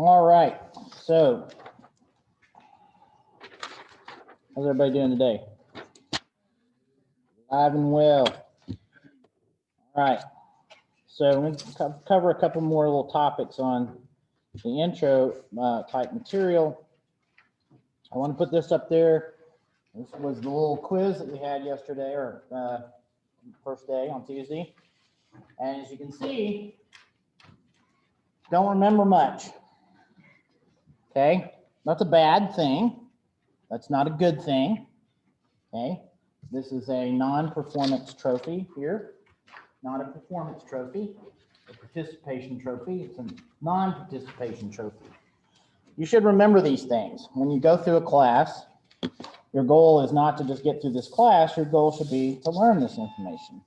All right, so how's everybody doing today? Alive and well. All right, so we're going to cover a couple more little topics on the intro type material. I want to put this up there. This was the little quiz that we had yesterday, or first day on Tuesday. And as you can see, don't remember much. Okay, that's a bad thing. That's not a good thing. Okay, this is a non-performance trophy here, not a performance trophy, a participation trophy. It's a non-participation trophy. You should remember these things. When you go through a class, your goal is not to just get through this class. Your goal should be to learn this information.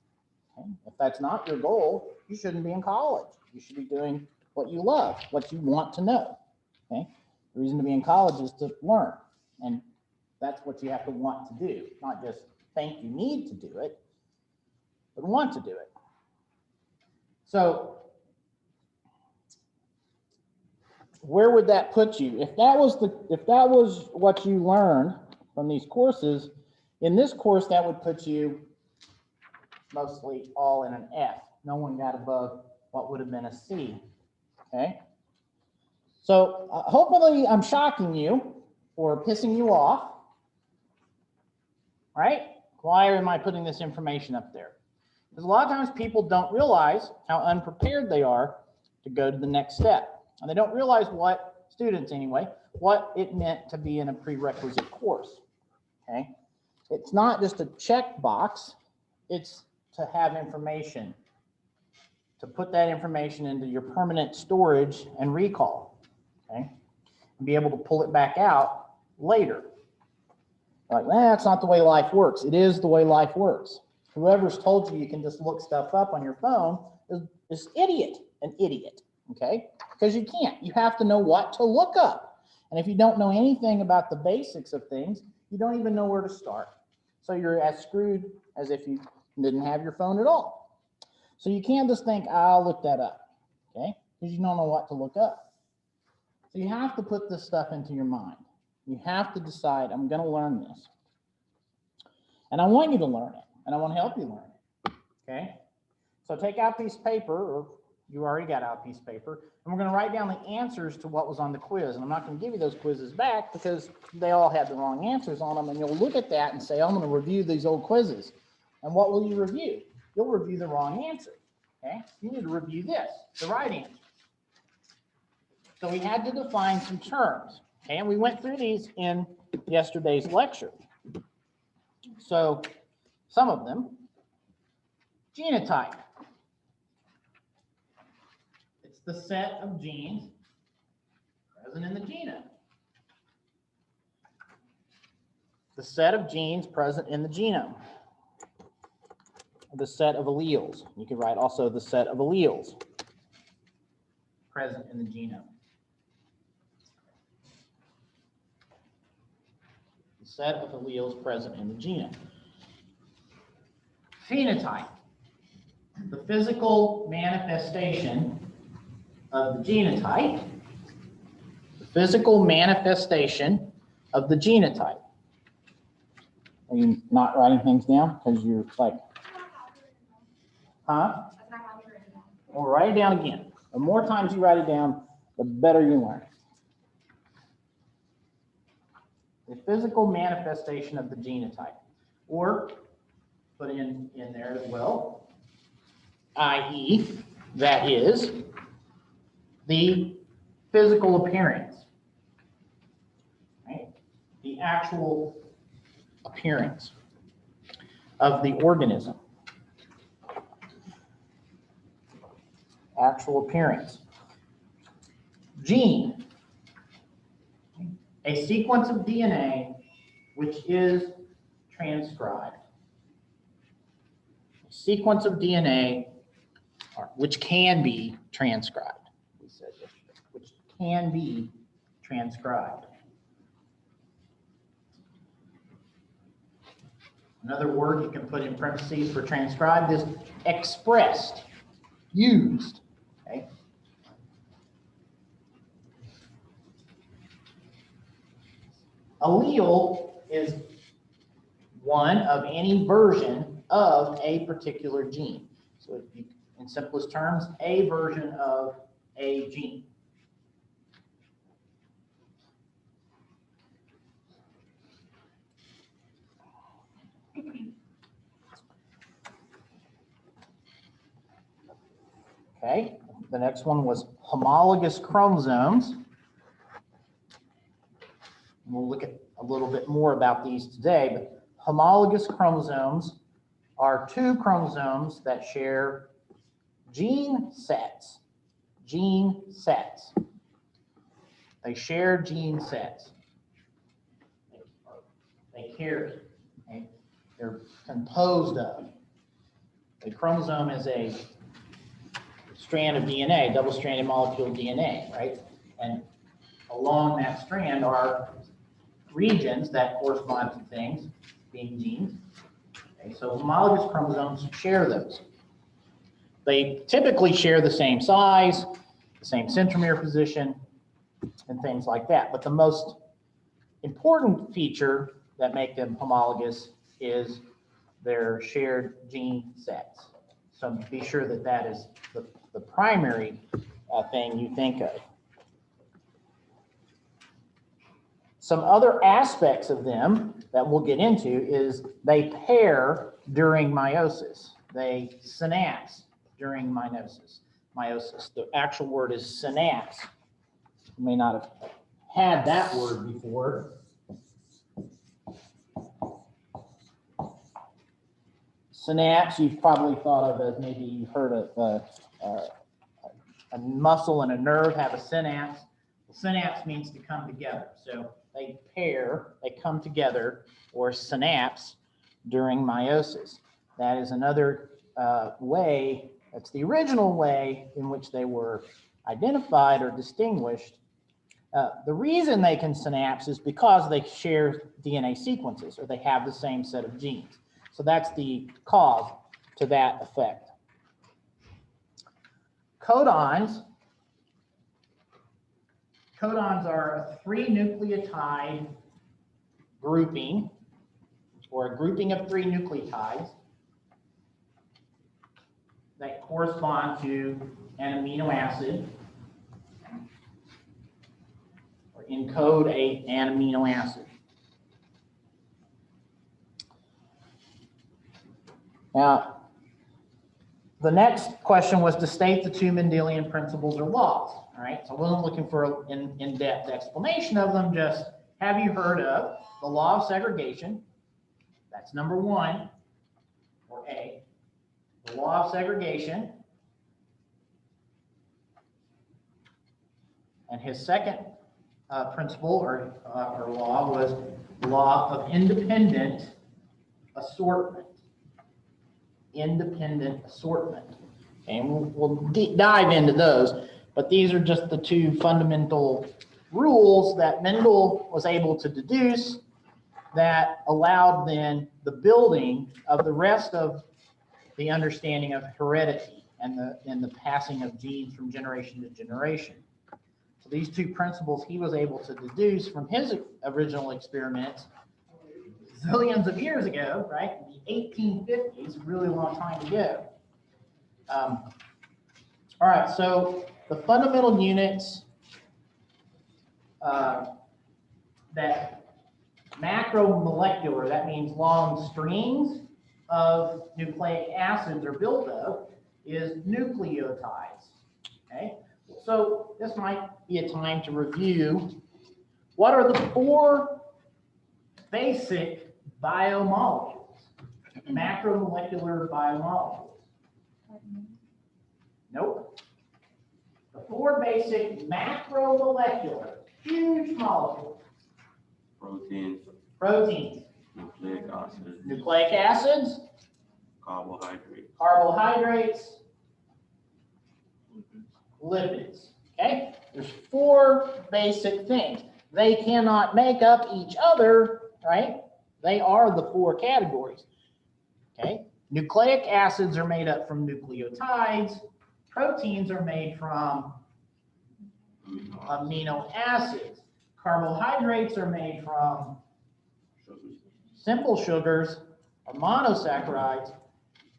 Okay? If that's not your goal, you shouldn't be in college. You should be doing what you love, what you want to know. Okay? The reason to be in college is to learn, and that's what you have to want to do, not just think you need to do it, but want to do it. So where would that put you? If that was what you learned from these courses, in this course that would put you mostly all in an F. No one got above what would have been a C. Okay. So hopefully I'm shocking you or pissing you off, right? Why am I putting this information up there? Because a lot of times people don't realize how unprepared they are to go to the next step. And they don't realize what, students anyway, what it meant to be in a prerequisite course, okay? It's not just a checkbox, it's to have information, to put that information into your permanent storage and recall, okay? And be able to pull it back out later. Like, that's not the way life works. It is the way life works. Whoever's told you you can just look stuff up on your phone is an idiot, okay? Because you can't. You have to know what to look up. And if you don't know anything about the basics of things, you don't even know where to start. So you're as screwed as if you didn't have your phone at all. So you can't just think, I'll look that up, okay? Because you don't know what to look up. So you have to put this stuff into your mind. You have to decide, I'm going to learn this. And I want you to learn it. And I want to help you learn it, okay? So take out a piece of paper, or you already got out a piece of paper, and we're going to write down the answers to what was on the quiz. And I'm not going to give you those quizzes back because they all had the wrong answers on them. And you'll look at that and say, I'm going to review these old quizzes. And what will you review? You'll review the wrong answer, okay? You need to review this, the right answer. So we had to define some terms, okay? And we went through these in yesterday's lecture. So some of them, genotype. It's the set of genes present in the genome. The set of genes present in the genome. The set of alleles. You could write also the set of alleles present in the genome. The set of alleles present in the genome. Phenotype, the physical manifestation of the genotype. The physical manifestation of the genotype. Are you not writing things down? Because you're like, huh? Well, write it down again. The more times you write it down, the better you learn. The physical manifestation of the genotype. Or put in there as well, i.e., that is the physical appearance, right? The actual appearance of the organism. Actual appearance. Gene, a sequence of DNA which is transcribed. A sequence of DNA which can be transcribed. We said yesterday, which can be transcribed. Another word you can put in parentheses for transcribed is expressed, used. Okay. allele is one of any version of a particular gene. So in simplest terms, a version of a gene. Okay, the next one was homologous chromosomes. We'll look at a little bit more about these today, but homologous chromosomes are two chromosomes that share gene sets. Gene sets. They share gene sets. They carry. Okay? They're composed of. A chromosome is a strand of DNA, double-stranded molecule of DNA, right? And along that strand are regions that correspond to things, being genes. Okay, so homologous chromosomes share those. They typically share the same size, the same centromere position, and things like that. But the most important feature that make them homologous is their shared gene sets. So be sure that that is the primary thing you think of. Some other aspects of them that we'll get into is they pair during meiosis. They synapse during meiosis. The actual word is synapse. You may not have had that word before. Synapse, you've probably thought of as maybe you've heard of a muscle and a nerve have a synapse. Well, synapse means to come together. So they pair, they come together, or synapse during meiosis. That is another way, that's the original way in which they were identified or distinguished. The reason they can synapse is because they share DNA sequences, or they have the same set of genes. So that's the cause to that effect. Codons are a 3-nucleotide grouping, or a grouping of 3 nucleotides that correspond to an amino acid, or encode an amino acid. Now, the next question was to state the two Mendelian principles or laws. All right, so I wasn't looking for an in-depth explanation of them, just have you heard of the law of segregation? That's number 1, or A. The law of segregation. And his second principle or law was law of independent assortment. Independent assortment. And we'll deep dive into those, but these are just the two fundamental rules that Mendel was able to deduce that allowed then the building of the rest of the understanding of heredity and the passing of genes from generation to generation. So these two principles he was able to deduce from his original experiments zillions of years ago, right? The 1850s, a really long time ago. All right, so the fundamental units that macromolecular, that means long strings of nucleic acids are built of, is nucleotides. Okay, so this might be a time to review what are the 4 basic biomolecules, macromolecular biomolecules. Nope. The 4 basic macromolecular, huge molecules. Proteins. Nucleic acids. Carbohydrates. Lipids. Okay? There's 4 basic things. They cannot make up each other, right? They are the 4 categories. Okay? Nucleic acids are made up from nucleotides. Proteins are made from amino acids. Carbohydrates are made from simple sugars or monosaccharides,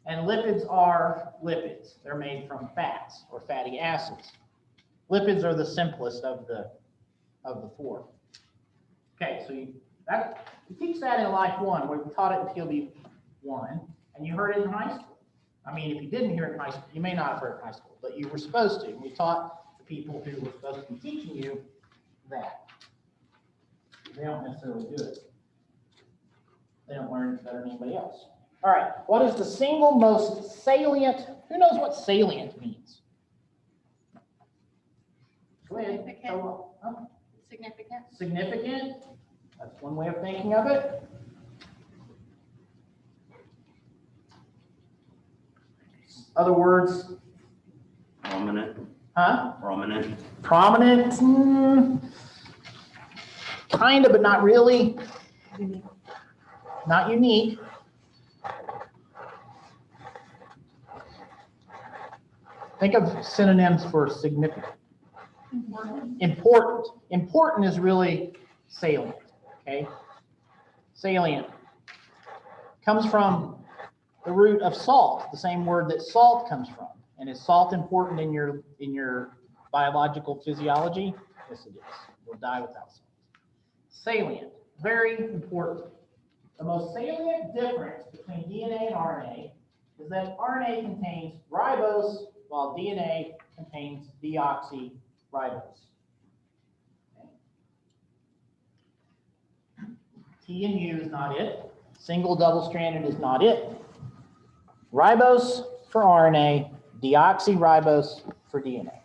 and lipids are lipids. They're made from fats or fatty acids. Lipids are the simplest of the four. Okay, so you teach that in Life 1. We taught it in TLB 1, and you heard it in high school. I mean, if you didn't hear it in high school, you may not have heard it in high school, but you were supposed to. We taught the people who were supposed to be teaching you that. They don't necessarily do it. They don't learn it better than anybody else. All right, what is the single most salient? Who knows what salient means? Go ahead. Significant. Huh? Significant. Significant. That's one way of thinking of it. Other words? Prominent. Huh? Prominent. Prominent. Kind of, but not really. Not unique. Think of synonyms for significant. Important. Important is really salient. Okay. Salient comes from the root of salt, the same word that salt comes from. And is salt important in your biological physiology? Yes, it is. You'll die without salt. Salient, very important. The most salient difference between DNA and RNA is that RNA contains ribose while DNA contains deoxyribose. Okay. T and U is not it. Single double-stranded is not it. Ribose for RNA, deoxyribose for DNA.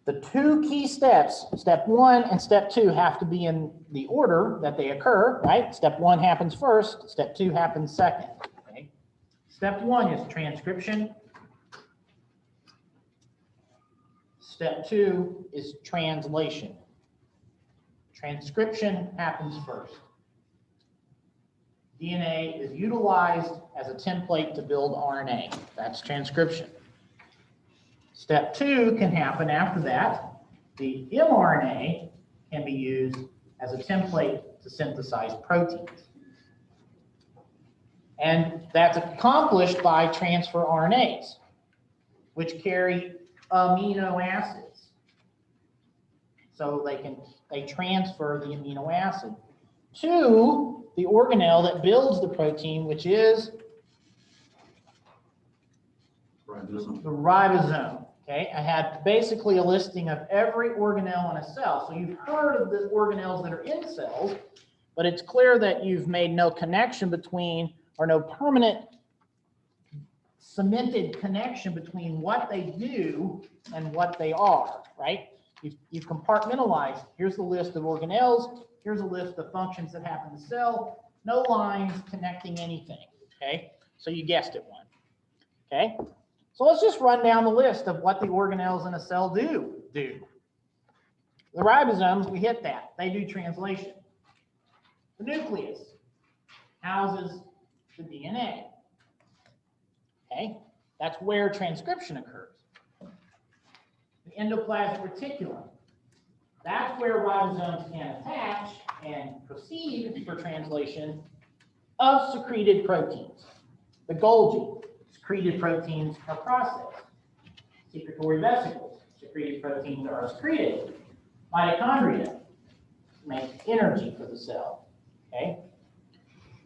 The two key steps, step 1 and step 2, have to be in the order that they occur, right? Step 1 happens first, step 2 happens second. Okay? Step 1 is transcription. Step 2 is translation. Transcription happens first. DNA is utilized as a template to build RNA. That's transcription. Step 2 can happen after that. The mRNA can be used as a template to synthesize proteins. And that's accomplished by transfer RNAs, which carry amino acids. So they transfer the amino acid to the organelle that builds the protein, which is Ribosome. the ribosome. Okay, I had basically a listing of every organelle in a cell. So you've heard of the organelles that are in cells, but it's clear that you've made no connection between, or no permanent cemented connection between what they do and what they are, right? You've compartmentalized. Here's the list of organelles. Here's a list of functions that happen in the cell. No lines connecting anything, okay? So you guessed it one, okay? So let's just run down the list of what the organelles in a cell do. The ribosomes, we hit that. They do translation. The nucleus houses the DNA. Okay, that's where transcription occurs. The endoplasmic reticulum, that's where ribosomes can attach and proceed for translation of secreted proteins. The Golgi, secreted proteins are processed. Secretory vesicles, secreted proteins are secreted. Mitochondria make energy for the cell. Okay.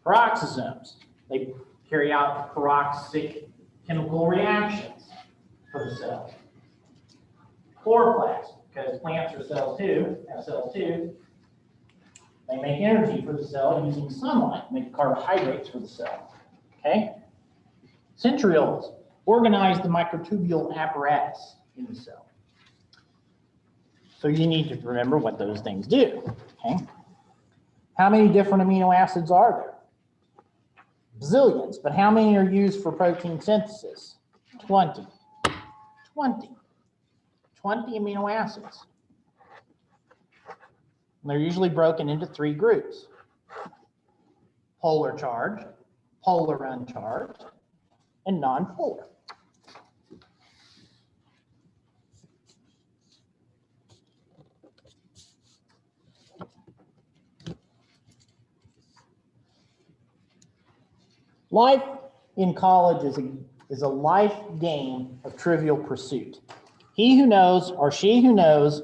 Peroxisomes, they carry out peroxic chemical reactions for the cell. Chloroplasts, because plants are cells too, have cells too, they make energy for the cell using sunlight, make carbohydrates for the cell. Okay. Centrioles organize the microtubule apparatus in the cell. So you need to remember what those things do. Okay. How many different amino acids are there? Bazillions, but how many are used for protein synthesis? 20. 20 amino acids. And they're usually broken into 3 groups. Polar charged, polar uncharged, and non-polar. Life in college is a life game of Trivial Pursuit. He who knows, or she who knows,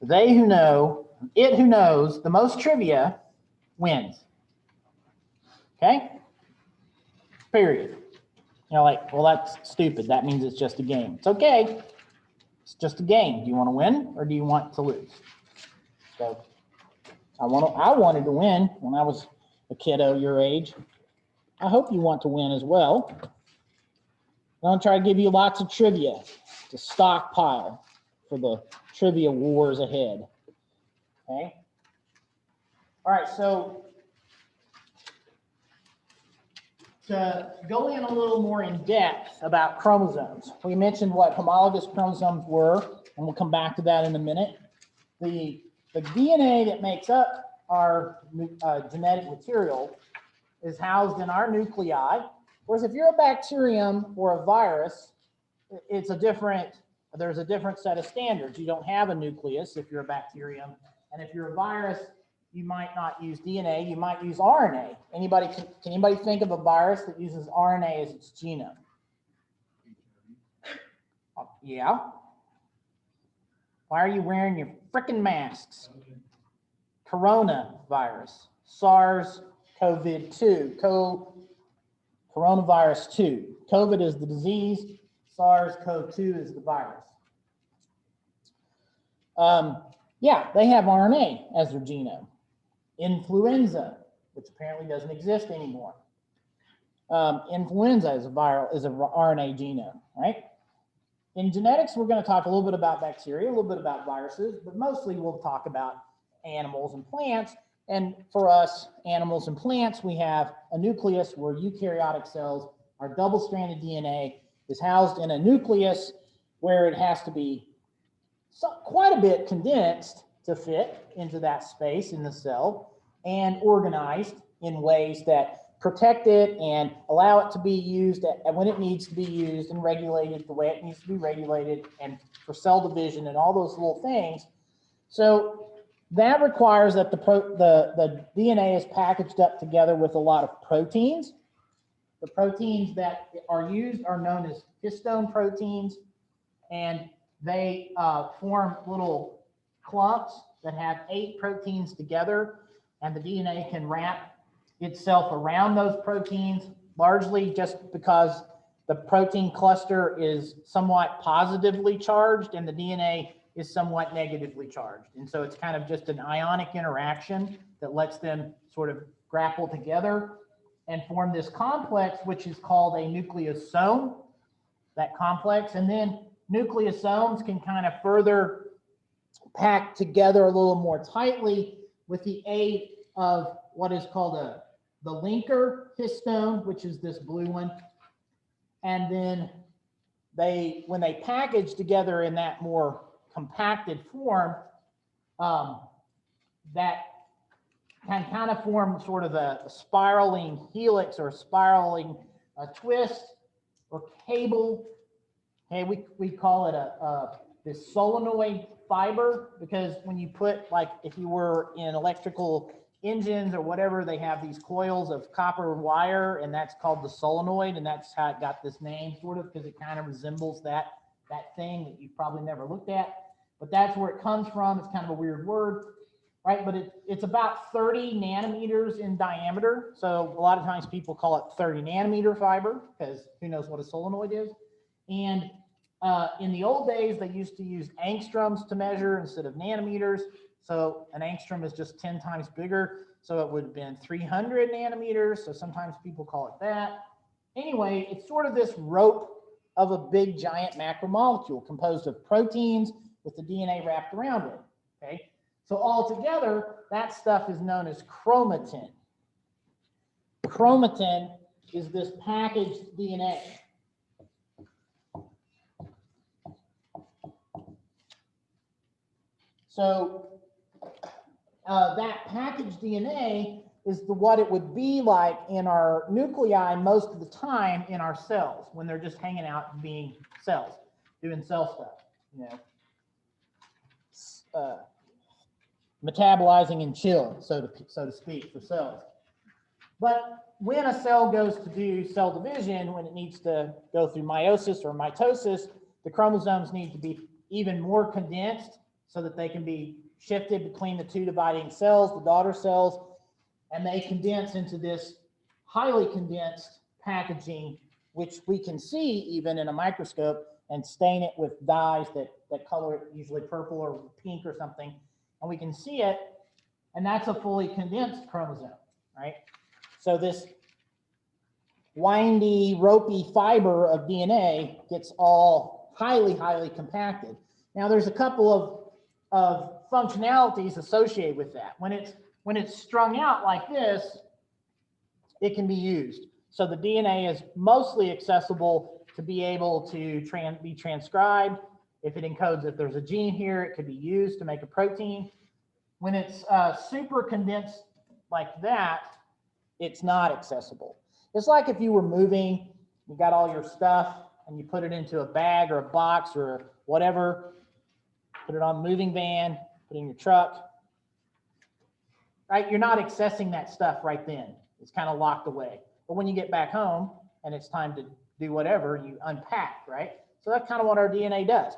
they who know, it who knows the most trivia wins. Okay? Period. Like, well, that's stupid. That means it's just a game. It's okay. It's just a game. Do you want to win or do you want to lose? So I wanted to win when I was a kiddo your age. I hope you want to win as well. I'm going to try to give you lots of trivia to stockpile for the trivia wars ahead. Okay? All right, so to go in a little more in depth about chromosomes, we mentioned what homologous chromosomes were, and we'll come back to that in a minute. The DNA that makes up our genetic material is housed in our nuclei, whereas if you're a bacterium or a virus, there's a different set of standards. You don't have a nucleus if you're a bacterium, and if you're a virus, you might not use DNA, you might use RNA. Can anybody think of a virus that uses RNA as its genome? Yeah. Why are you wearing your frickin' masks? Coronavirus, SARS-CoV-2, coronavirus 2. COVID is the disease, SARS-CoV-2 is the virus. Yeah, they have RNA as their genome. Influenza, which apparently doesn't exist anymore. Influenza is an RNA genome, right? In genetics, we're going to talk a little bit about bacteria, a little bit about viruses, but mostly we'll talk about animals and plants. And for us, animals and plants, we have a nucleus where eukaryotic cells, our double-stranded DNA is housed in a nucleus where it has to be quite a bit condensed to fit into that space in the cell and organized in ways that protect it and allow it to be used when it needs to be used and regulated the way it needs to be regulated and for cell division and all those little things. So that requires that the DNA is packaged up together with a lot of proteins. The proteins that are used are known as histone proteins, and they form little clumps that have 8 proteins together, and the DNA can wrap itself around those proteins, largely just because the protein cluster is somewhat positively charged and the DNA is somewhat negatively charged. And so it's kind of just an ionic interaction that lets them sort of grapple together and form this complex, which is called a nucleosome, that complex. And then nucleosomes can kind of further pack together a little more tightly with the aid of what is called the linker histone, which is this blue one. And then when they package together in that more compacted form, that can kind of form sort of a spiraling helix or spiraling twist or cable. Okay, we call it this solenoid fiber, because when you put, like, if you were in electrical engines or whatever, they have these coils of copper wire, and that's called the solenoid, and that's how it got this name, sort of, because it kind of resembles that thing that you've probably never looked at. But that's where it comes from. It's kind of a weird word, right? But it's about 30 nanometers in diameter. So a lot of times people call it 30 nanometer fiber, because who knows what a solenoid is. And in the old days, they used to use angstroms to measure instead of nanometers. So an angstrom is just 10 times bigger. So it would have been 300 nanometers. So sometimes people call it that. Anyway, it's sort of this rope of a big giant macromolecule composed of proteins with the DNA wrapped around it. Okay. So altogether, that stuff is known as chromatin. Chromatin is this packaged DNA. So that packaged DNA is what it would be like in our nuclei most of the time in our cells when they're just hanging out and being cells, doing cell stuff, metabolizing and chilling, so to speak, for cells. But when a cell goes to do cell division, when it needs to go through meiosis or mitosis, the chromosomes need to be even more condensed so that they can be shifted between the two dividing cells, the daughter cells, and they condense into this highly condensed packaging, which we can see even in a microscope, and stain it with dyes that color it usually purple or pink or something. And we can see it, and that's a fully condensed chromosome, right? So this windy, ropey fiber of DNA gets all highly, highly compacted. Now there's a couple of functionalities associated with that. When it's strung out like this, it can be used. So the DNA is mostly accessible to be able to be transcribed. If it encodes, if there's a gene here, it could be used to make a protein. When it's super condensed like that, it's not accessible. It's like if you were moving, you got all your stuff and you put it into a bag or a box or whatever, put it on the moving van, put it in your truck, right? You're not accessing that stuff right then. It's kind of locked away. But when you get back home and it's time to do whatever, you unpack, right? So that's kind of what our DNA does.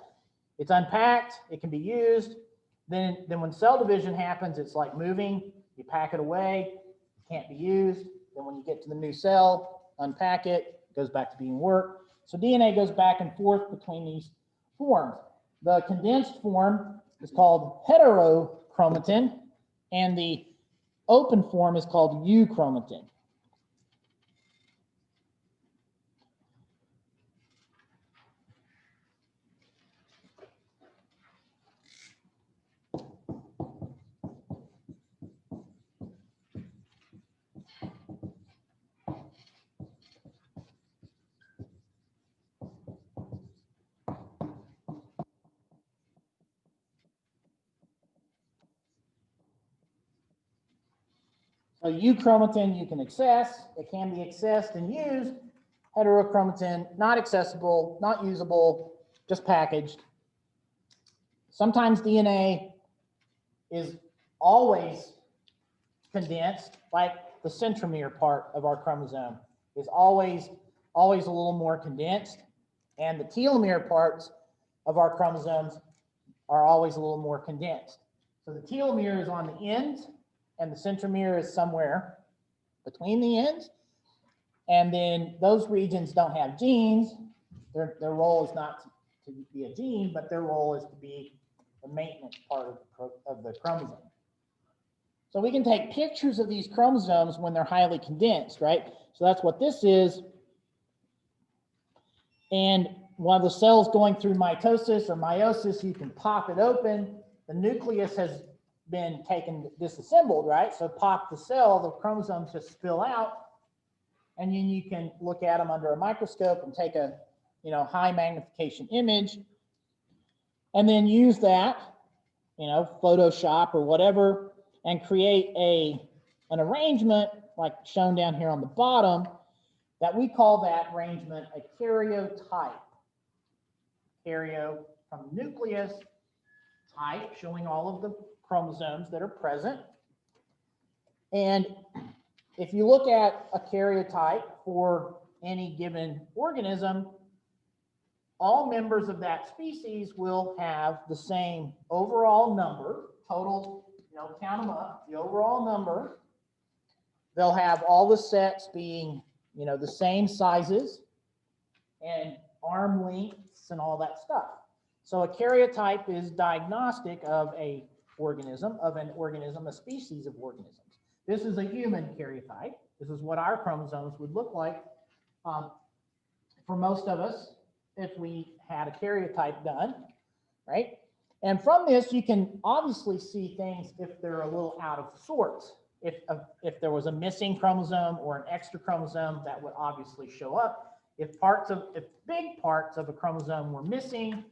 It's unpacked, it can be used. Then when cell division happens, it's like moving, you pack it away, it can't be used. Then when you get to the new cell, unpack it, it goes back to being worked. So DNA goes back and forth between these forms. The condensed form is called heterochromatin, and the open form is called euchromatin. So euchromatin you can access, it can be accessed and used. Heterochromatin, not accessible, not usable, just packaged. Sometimes DNA is always condensed, like the centromere part of our chromosome is always a little more condensed, and the telomere parts of our chromosomes are always a little more condensed. So the telomere is on the ends, and the centromere is somewhere between the ends. And then those regions don't have genes. Their role is not to be a gene, but their role is to be the maintenance part of the chromosome. So we can take pictures of these chromosomes when they're highly condensed, right? So that's what this is. And while the cell's going through mitosis or meiosis, you can pop it open. The nucleus has been disassembled, right? So pop the cell, the chromosomes just spill out, and then you can look at them under a microscope and take a high magnification image, and then use that, Photoshop or whatever, and create an arrangement like shown down here on the bottom, that we call that arrangement a karyotype. Karyo from nucleus, type showing all of the chromosomes that are present. And if you look at a karyotype for any given organism, all members of that species will have the same overall number, total, count them up, the overall number. They'll have all the sets being, the same sizes and arm lengths and all that stuff. So a karyotype is diagnostic of an organism, a species of organisms. This is a human karyotype. This is what our chromosomes would look like for most of us if we had a karyotype done, right? And from this, you can obviously see things if they're a little out of sorts. If there was a missing chromosome or an extra chromosome, that would obviously show up. If big parts of a chromosome were missing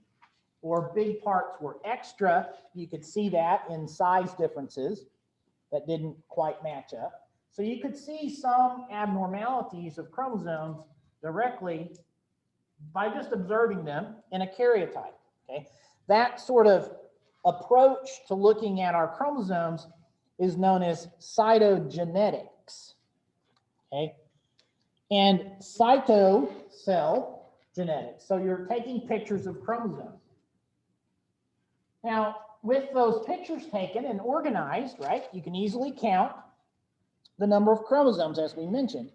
or big parts were extra, you could see that in size differences that didn't quite match up. So you could see some abnormalities of chromosomes directly by just observing them in a karyotype, okay? That sort of approach to looking at our chromosomes is known as cytogenetics, okay? And cytocell genetics. So you're taking pictures of chromosomes. Now, with those pictures taken and organized, right, you can easily count the number of chromosomes, as we mentioned.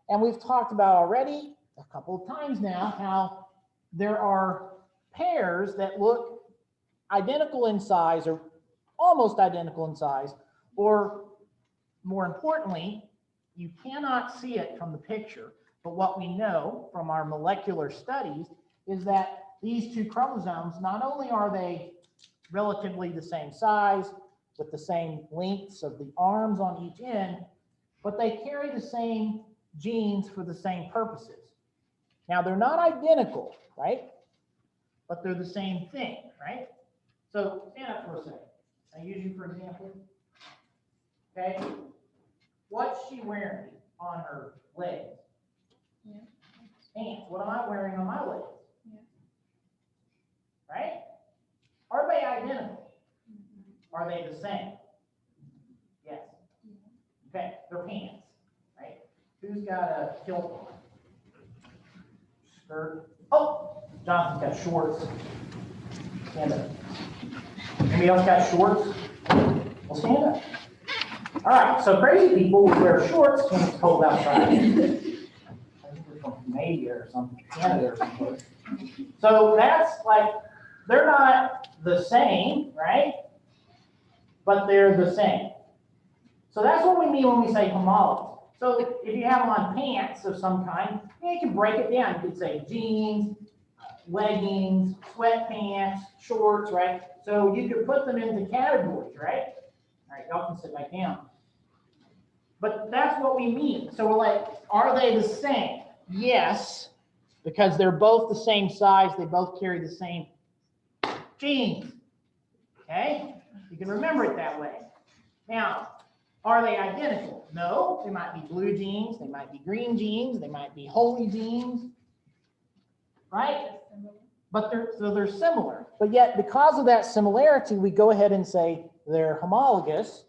And we've talked about already a couple of times now how there are pairs that look identical in size or almost identical in size, or more importantly, you cannot see it from the picture, but what we know from our molecular studies is that these two chromosomes, not only are they relatively the same size with the same lengths of the arms on each end, but they carry the same genes for the same purposes. Now, they're not identical, right? But they're the same thing, right? So stand up for a second. I use you for example. Okay. What's she wearing on her legs? Yeah. Pants. What am I wearing on my legs? Yeah. Right? Are they identical? Are they the same? Yes. Okay, they're pants, right? Who's got a kilt on? Skirt. Oh, Johnson's got shorts. Stand up. Anybody else got shorts? Well, stand up. All right, so crazy people will wear shorts when it's cold outside. I think they're from Canada or something, Canada or something. So that's like, they're not the same, right? But they're the same. So that's what we mean when we say homologous. So if you have on pants of some kind, you can break it down. You could say jeans, leggings, sweatpants, shorts, right? So you could put them into categories, right? All right, y'all can sit back down. But that's what we mean. So we're like, are they the same? Yes, because they're both the same size. They both carry the same genes. Okay? You can remember it that way. Now, are they identical? No, they might be blue genes, they might be green genes, they might be holy genes, right? But they're similar. But yet, because of that similarity, we go ahead and say they're homologous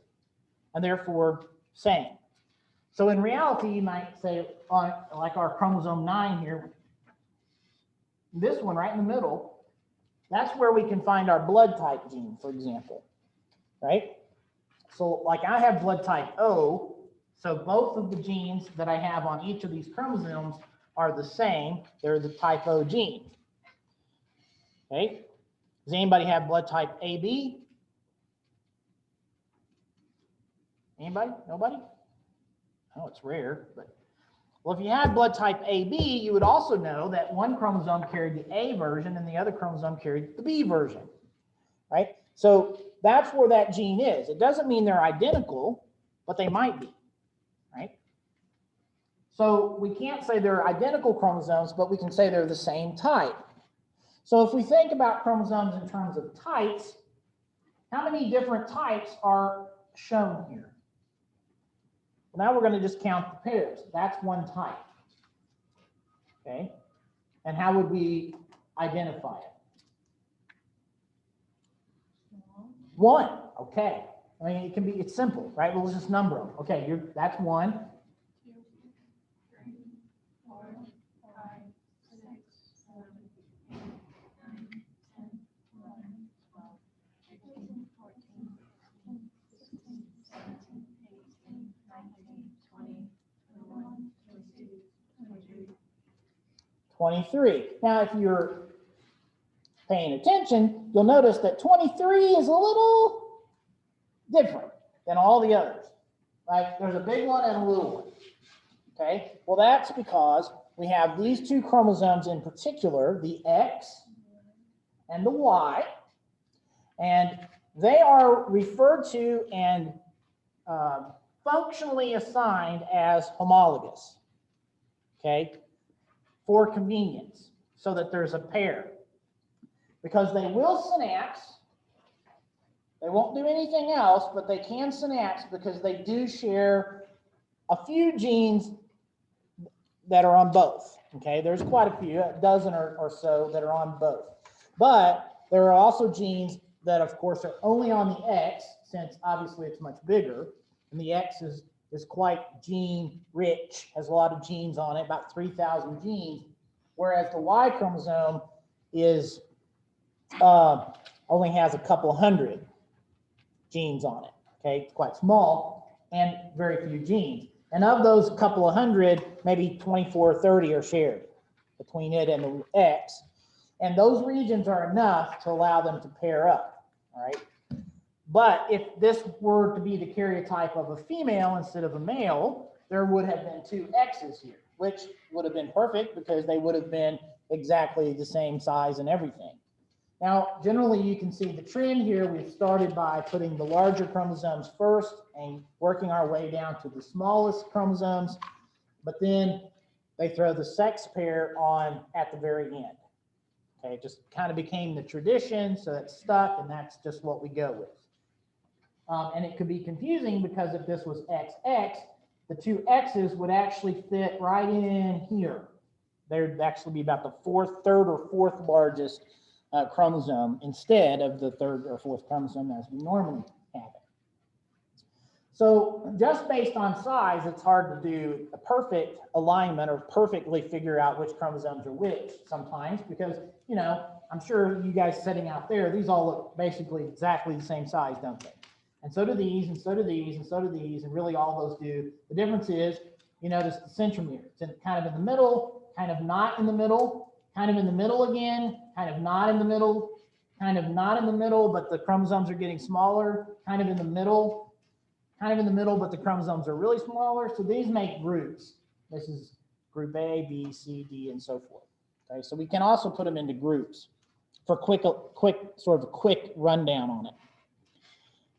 and therefore same. So in reality, you might say, on like our chromosome 9 here, this one right in the middle, that's where we can find our blood type gene, for example, right? So like I have blood type O, so both of the genes that I have on each of these chromosomes are the same. They're the type O gene. Okay. Does anybody have blood type AB? Anybody? Nobody? Oh, it's rare, but well, if you had blood type AB, you would also know that one chromosome carried the A version and the other chromosome carried the B version, right? So that's where that gene is. It doesn't mean they're identical, but they might be, right? So we can't say they're identical chromosomes, but we can say they're the same type. So if we think about chromosomes in terms of types, how many different types are shown here? Well, now we're going to just count the pairs. That's one type. Okay. And how would we identify it? One. Okay. I mean, it's simple, right? We'll just number them. Okay, that's one. 2, 3, 4, 5, 6, 7, 8, 9, 10, 11, 12, 13, 14, 15, 16, 17, 18, 19, 20, 21, 22, 23. 23. Now, if you're paying attention, you'll notice that 23 is a little different than all the others. Right? There's a big one and a little one. Okay? Well, that's because we have these two chromosomes in particular, the X and the Y, and they are referred to and functionally assigned as homologous. Okay? For convenience, so that there's a pair. Because they will synapse. They won't do anything else, but they can synapse because they do share a few genes that are on both. Okay, there's quite a few, a dozen or so that are on both. But there are also genes that, of course, are only on the X, since obviously it's much bigger, and the X is is quite gene rich, has a lot of genes on it, about 3,000 genes, whereas the Y chromosome is only has a couple hundred genes on it. Okay, it's quite small and very few genes. And of those couple of hundred, maybe 24 or 30 are shared between it and the X. And those regions are enough to allow them to pair up, all right? But if this were to be the karyotype of a female instead of a male, there would have been two X's here, which would have been perfect because they would have been exactly the same size and everything. Now, generally, you can see the trend here. We've started by putting the larger chromosomes first and working our way down to the smallest chromosomes, but then they throw the sex pair on at the very end. Okay, it just kind of became the tradition, so it's stuck, and that's just what we go with. And it could be confusing because if this was XX, the two X's would actually fit right in here. There'd actually be about the third or fourth largest chromosome instead of the third or fourth chromosome as we normally have it. So just based on size, it's hard to do a perfect alignment or perfectly figure out which chromosomes are which sometimes because, you know, I'm sure you guys sitting out there, these all look basically exactly the same size, don't they? And so do these, and so do these, and so do these, and really all those do. The difference is, you notice the centromere. It's kind of in the middle, kind of not in the middle, kind of in the middle again, kind of not in the middle, kind of not in the middle, but the chromosomes are getting smaller, kind of in the middle, but the chromosomes are really smaller. So these make groups. This is group A, B, C, D, and so forth. Okay, so we can also put them into groups for sort of a quick rundown on it.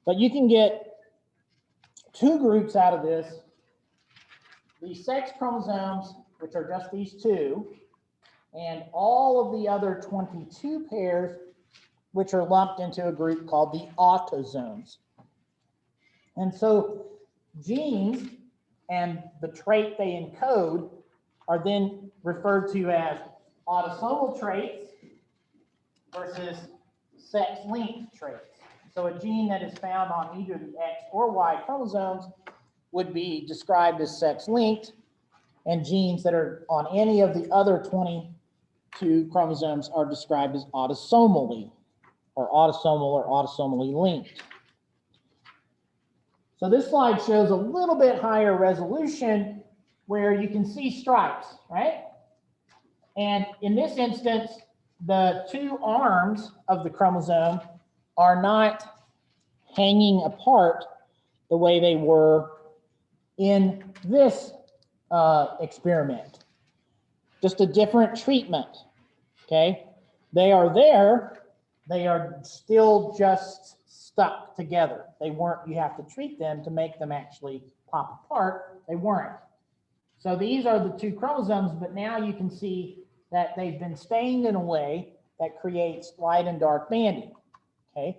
But you can get two groups out of this. The sex chromosomes, which are just these two, and all of the other 22 pairs, which are lumped into a group called the autosomes. And so genes and the trait they encode are then referred to as autosomal traits versus sex-linked traits. So a gene that is found on either the X or Y chromosomes would be described as sex-linked, and genes that are on any of the other 22 chromosomes are described as autosomally or autosomally linked. So this slide shows a little bit higher resolution where you can see stripes, right? And in this instance, the two arms of the chromosome are not hanging apart the way they were in this experiment. Just a different treatment, okay? They are there, they are still just stuck together. They weren't, you have to treat them to make them actually pop apart. They weren't. So these are the two chromosomes, but now you can see that they've been stained in a way that creates light and dark banding, okay?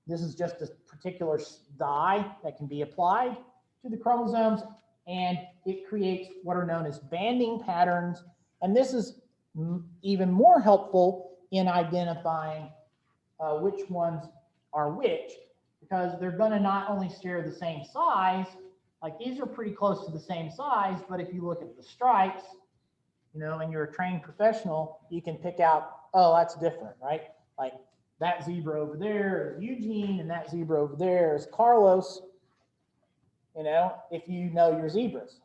This is just a particular dye that can be applied to the chromosomes, and it creates what are known as banding patterns. And this is even more helpful in identifying which ones are which, because they're going to not only share the same size, like these are pretty close to the same size, but if you look at the stripes, you know, and you're a trained professional, you can pick out, oh, that's different, right? Like that zebra over there is Eugene, and that zebra over there is Carlos, you know, if you know your zebras,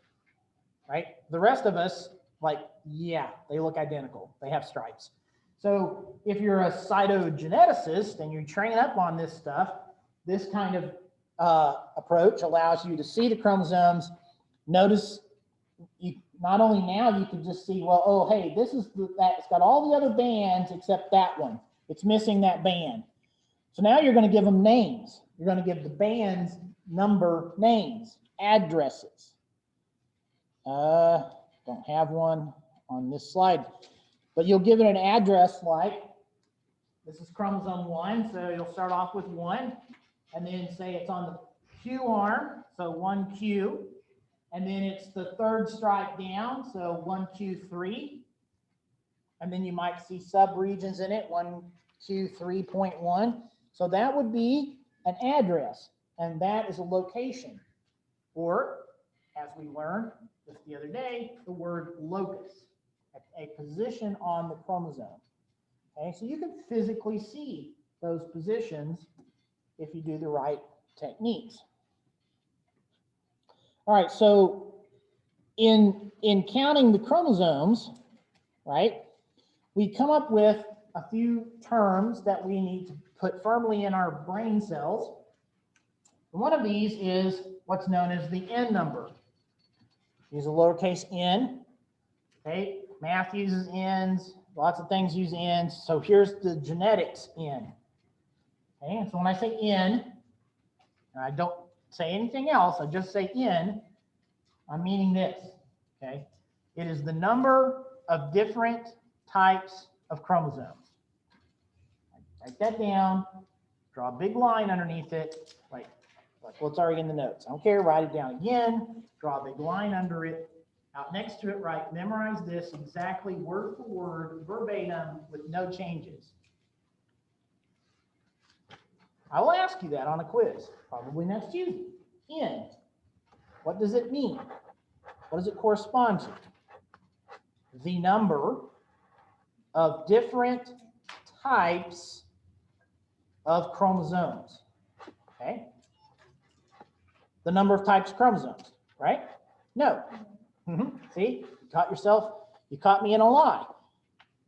right? The rest of us, like, yeah, they look identical. They have stripes. So if you're a cytogeneticist and you train up on this stuff, this kind of approach allows you to see the chromosomes. Notice you not only now you can just see, well, oh, hey, this is that it's got all the other bands except that one. It's missing that band. So now you're going to give them names. You're going to give the bands number names, addresses. Don't have one on this slide, but you'll give it an address like, this is chromosome 1, so you'll start off with 1, and then say it's on the Q arm, so 1Q, and then it's the third stripe down, so 1Q3, and then you might see subregions in it, 1Q3.1, so that would be an address, and that is a location. Or as we learned just the other day, the word locus, a position on the chromosome. Okay, so you can physically see those positions if you do the right techniques. All right, so in counting the chromosomes, right, we come up with a few terms that we need to put firmly in our brain cells. And one of these is what's known as the N number. Use a lowercase n. Okay, math uses n's, lots of things use n's. So here's the genetics n. Okay, so when I say n, and I don't say anything else, I just say n, I'm meaning this. Okay, it is the number of different types of chromosomes. Write that down, draw a big line underneath it, like what's already in the notes. I don't care, write it down again, draw a big line under it. Out next to it, write, memorize this exactly word for word, verbatim, with no changes. I will ask you that on a quiz, probably next Tuesday. N, what does it mean? What does it correspond to? The number of different types of chromosomes. Okay? The number of types of chromosomes, right? No. See, you caught me in a lie.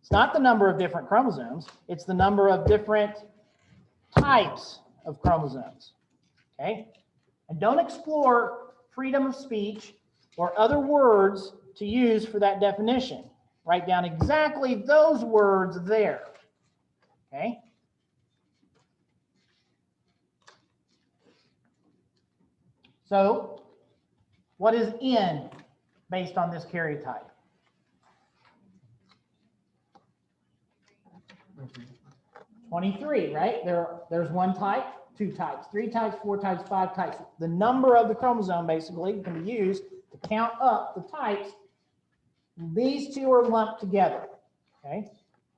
It's not the number of different chromosomes, it's the number of different types of chromosomes. Okay? And don't explore freedom of speech or other words to use for that definition. Write down exactly those words there. Okay? So, what is N based on this karyotype? (23), right? There's one type, two types, three types, four types, five types. The number of the chromosome basically can be used to count up the types. These two are lumped together. Okay?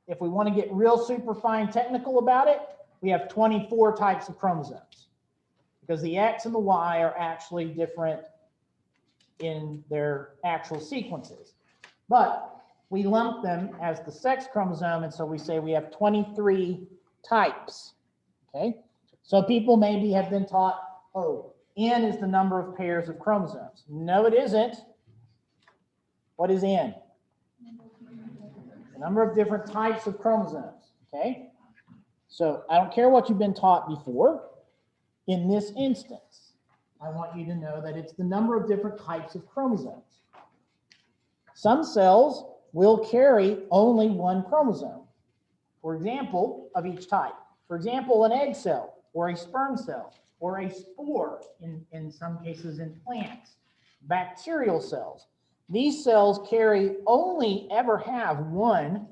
If we want to get real super fine technical about it, we have 24 types of chromosomes because the X and the Y are actually different in their actual sequences. But we lump them as the sex chromosome, and so we say we have 23 types. Okay? So people maybe have been taught, oh, N is the number of pairs of chromosomes. No, it isn't. What is N? The number of different types of chromosomes. Okay? So I don't care what you've been taught before. In this instance, I want you to know that it's the number of different types of chromosomes. Some cells will carry only one chromosome, for example, of each type. For example, an egg cell or a sperm cell or a spore in some cases in plants, bacterial cells. These cells only ever have one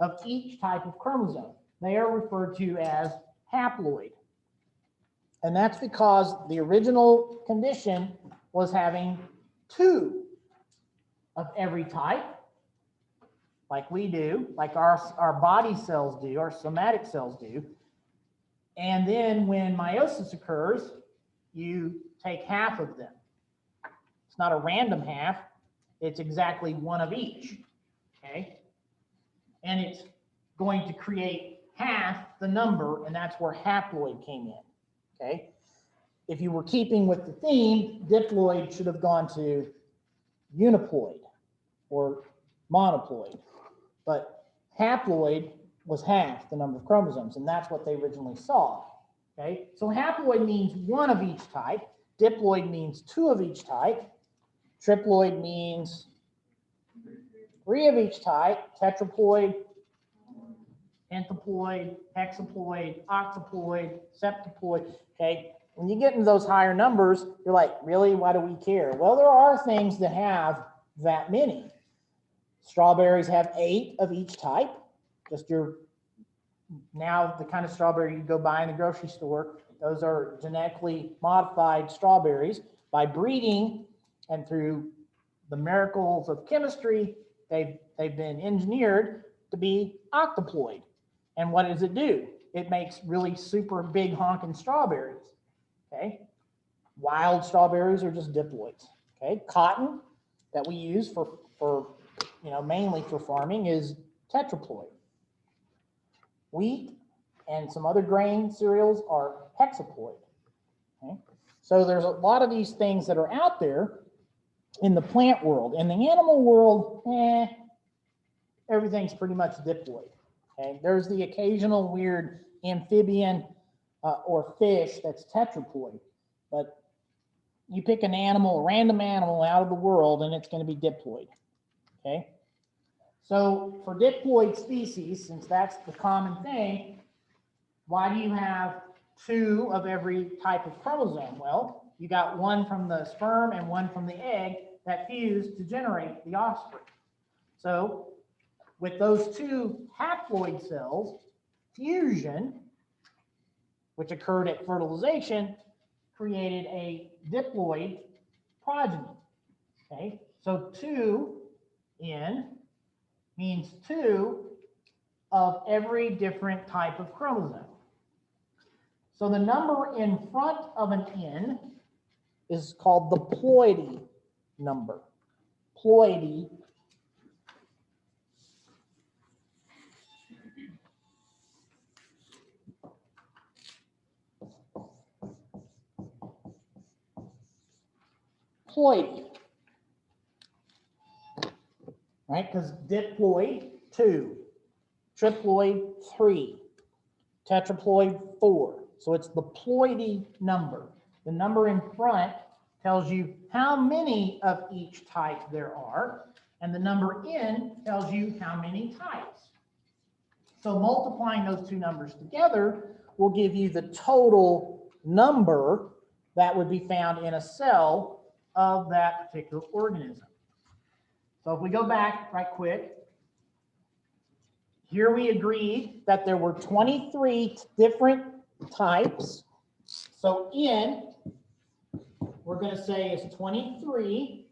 of each type of chromosome. They are referred to as haploid. And that's because the original condition was having two of every type, like we do, like our body cells do, our somatic cells do. And then when meiosis occurs, you take half of them. It's not a random half, it's exactly one of each, okay? And it's going to create half the number, and that's where haploid came in, okay? If you were keeping with the theme, diploid should have gone to uniploid or monoploid, but haploid was half the number of chromosomes, and that's what they originally saw, okay? So haploid means one of each type, diploid means two of each type, triploid means three of each type, tetraploid, pentaploid, hexaploid, octaploid, septaploid, okay? When you get into those higher numbers, you're like, really, why do we care? Well, there are things that have that many. Strawberries have 8 of each type. Just now the kind of strawberry you go buy in the grocery store, those are genetically modified strawberries. By breeding and through the miracles of chemistry, they've been engineered to be octaploid. And what does it do? It makes really super big honking strawberries. Okay? Wild strawberries are just diploids. Okay, cotton that we use for mainly for farming is tetraploid. Wheat and some other grain cereals are hexaploid. Okay, so there's a lot of these things that are out there in the plant world. In the animal world, everything's pretty much diploid. Okay, there's the occasional weird amphibian or fish that's tetraploid, but you pick an animal, a random animal out of the world, and it's going to be diploid. Okay, so for diploid species, since that's the common thing, why do you have 2 of every type of chromosome? Well, you got one from the sperm and one from the egg that fuse to generate the offspring. So with those 2 haploid cells, fusion, which occurred at fertilization, created a diploid progeny. Okay, so 2N means 2 of every different type of chromosome. So the number in front of an N is called the ploidy number. Ploidy. Ploidy. Right? Because diploid, 2. Triploid, 3. Tetraploid, 4. So it's the ploidy number. The number in front tells you how many of each type there are, and the number in tells you how many types. So multiplying those 2 numbers together will give you the total number that would be found in a cell of that particular organism. So if we go back right quick, here we agreed that there were 23 different types. So N, we're going to say is 23.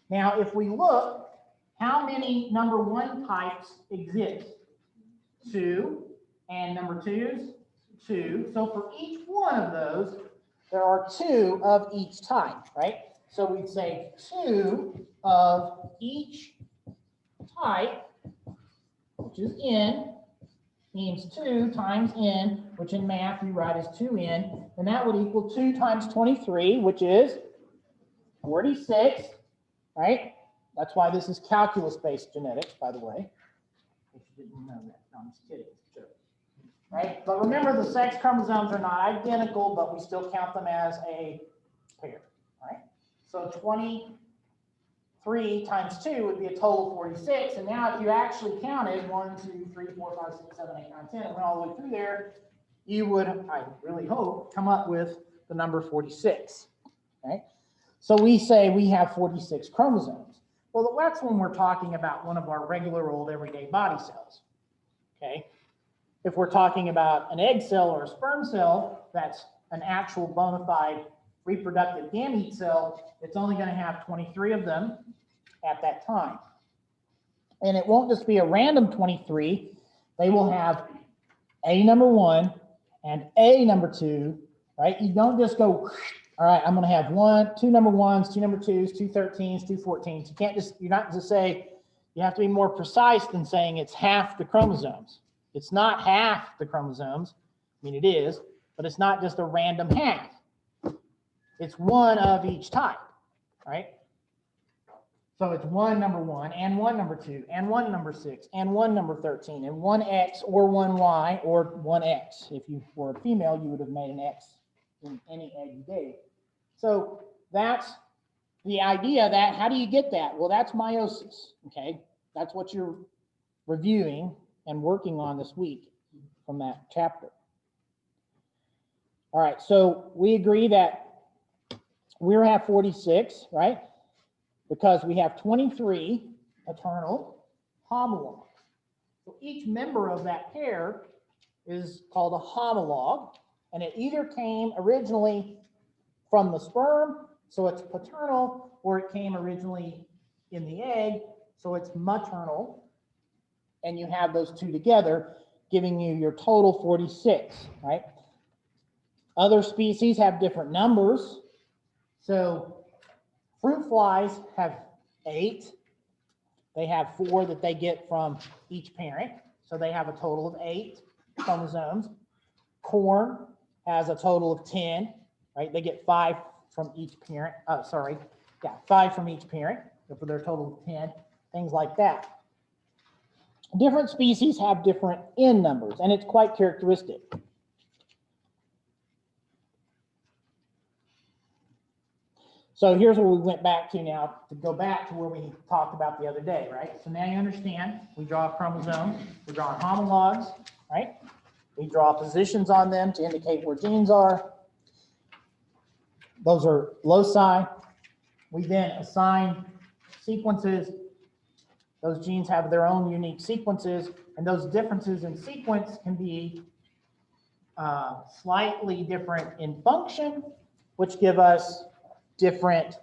Now, if we look, how many number 1 types exist? 2, and number 2's 2. So for each one of those, there are 2 of each type, right? So we'd say 2 of each type, which is N, means 2 times N, which in math you write as 2N, and that would equal 2 times 23, which is 46, right? That's why this is calculus-based genetics, by the way. If you didn't know that. No, I'm just kidding. It's a joke. Right? But remember, the sex chromosomes are not identical, but we still count them as a pair, right? So 23 times 2 would be a total of 46. And now if you actually counted 1, 2, 3, 4, 5, 6, 7, 8, 9, 10, and went all the way through there, you would, I really hope, come up with the number 46, right? So we say we have 46 chromosomes. Well, that's when we're talking about one of our regular old everyday body cells, okay? If we're talking about an egg cell or a sperm cell, that's an actual bona fide reproductive gamete cell, it's only going to have 23 of them at that time. And it won't just be a random 23. They will have A number 1 and A number 2, right? You don't just go, all right, I'm going to have 2 number 1s, 2 number 2s, 2 13s, 2 14s. You can't just, you're not just say, you have to be more precise than saying it's half the chromosomes. It's not half the chromosomes. I mean, it is, but it's not just a random half. It's 1 of each type, right? So it's 1 number 1 and 1 number 2 and 1 number 6 and 1 number 13 and 1 X or 1 Y or 1 X. If you were a female, you would have made an X in any egg you gave. So that's the idea that, how do you get that? Well, that's meiosis, okay? That's what you're reviewing and working on this week from that chapter. All right, so we agree that we have 46, right? Because we have 23 maternal homologs. So each member of that pair is called a homolog, and it either came originally from the sperm, so it's paternal, or it came originally in the egg, so it's maternal, and you have those 2 together, giving you your total 46, right? Other species have different numbers. So Fruit flies have 8. They have 4 that they get from each parent. So they have a total of 8 chromosomes. Corn has a total of 10, right? They get 5 from each parent. 5 from each parent, so for their total of 10, things like that. Different species have different N numbers, and it's quite characteristic. So here's what we went back to now, to go back to where we talked about the other day, right? So now you understand, we draw chromosomes, we're drawing homologs, right? We draw positions on them to indicate where genes are. Those are loci. We then assign sequences. Those genes have their own unique sequences, and those differences in sequence can be slightly different in function, which give us different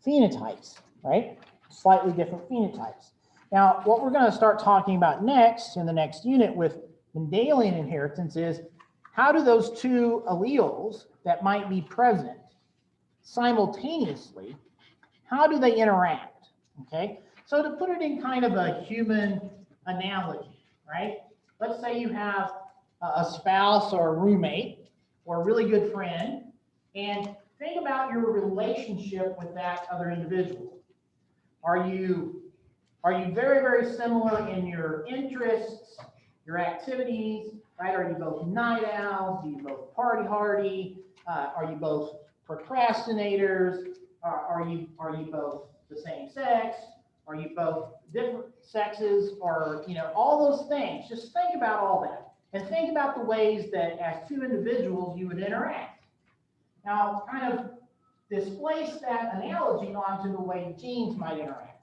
phenotypes, right? Slightly different phenotypes. Now, what we're going to start talking about next in the next unit with Mendelian inheritance is how do those two alleles that might be present simultaneously, how do they interact? Okay, so to put it in kind of a human analogy, right? Let's say you have a spouse or a roommate or a really good friend, and think about your relationship with that other individual. Are you very, very similar in your interests, your activities, right? Are you both night owls? Do you both party hardy? Are you both procrastinators? Are you both the same sex? Are you both different sexes? Or, all those things. Just think about all that. And think about the ways that as two individuals you would interact. Now, kind of displace that analogy onto the way genes might interact.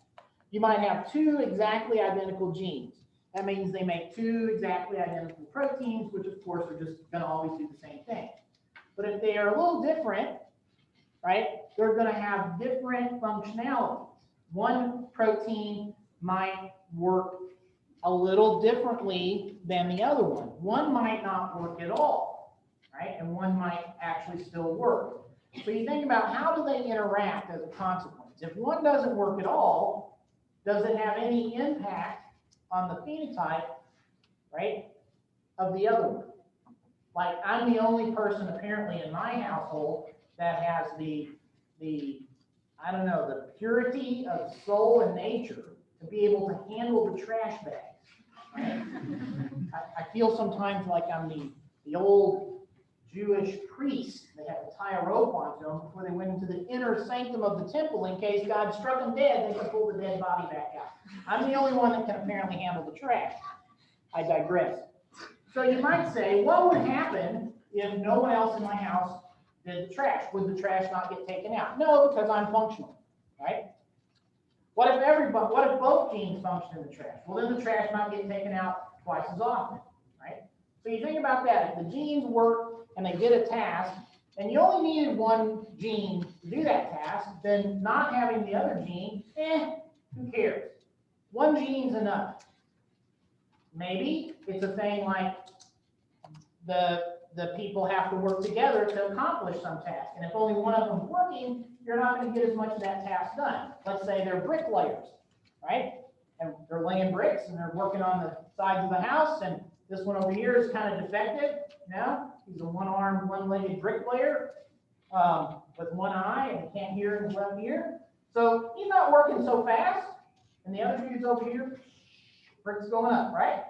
You might have 2 exactly identical genes. That means they make 2 exactly identical proteins, which of course are just going to always do the same thing. But if they are a little different, right, they're going to have different functionalities. One protein might work a little differently than the other one. One might not work at all, right? And one might actually still work. So you think about how do they interact as a consequence. If one doesn't work at all, does it have any impact on the phenotype, right, of the other one? Like, I'm the only person apparently in my household that has the I don't know, the purity of soul and nature to be able to handle the trash bags. Right? I feel sometimes like I'm the old Jewish priests. They had to tie a rope onto them before they went into the inner sanctum of the temple in case God struck them dead. They could pull the dead body back out. I'm the only one that can apparently handle the trash. I digress. So you might say, what would happen if no one else in my house did the trash? Would the trash not get taken out? No, because I'm functional, right? What if both genes function in the trash? Well, then the trash might get taken out twice as often, right? So you think about that. If the genes work and they did a task, and you only needed one gene to do that task, then not having the other gene, who cares? One gene's enough. Maybe it's a thing like the people have to work together to accomplish some task. And if only one of them is working, you're not going to get as much of that task done. Let's say they're bricklayers, right? And they're laying bricks and they're working on the sides of the house. And this one over here is kind of defective. He's a one-armed, one-legged bricklayer with one eye and can't hear in his left ear. So he's not working so fast. And the other dude's over here, bricks going up, right?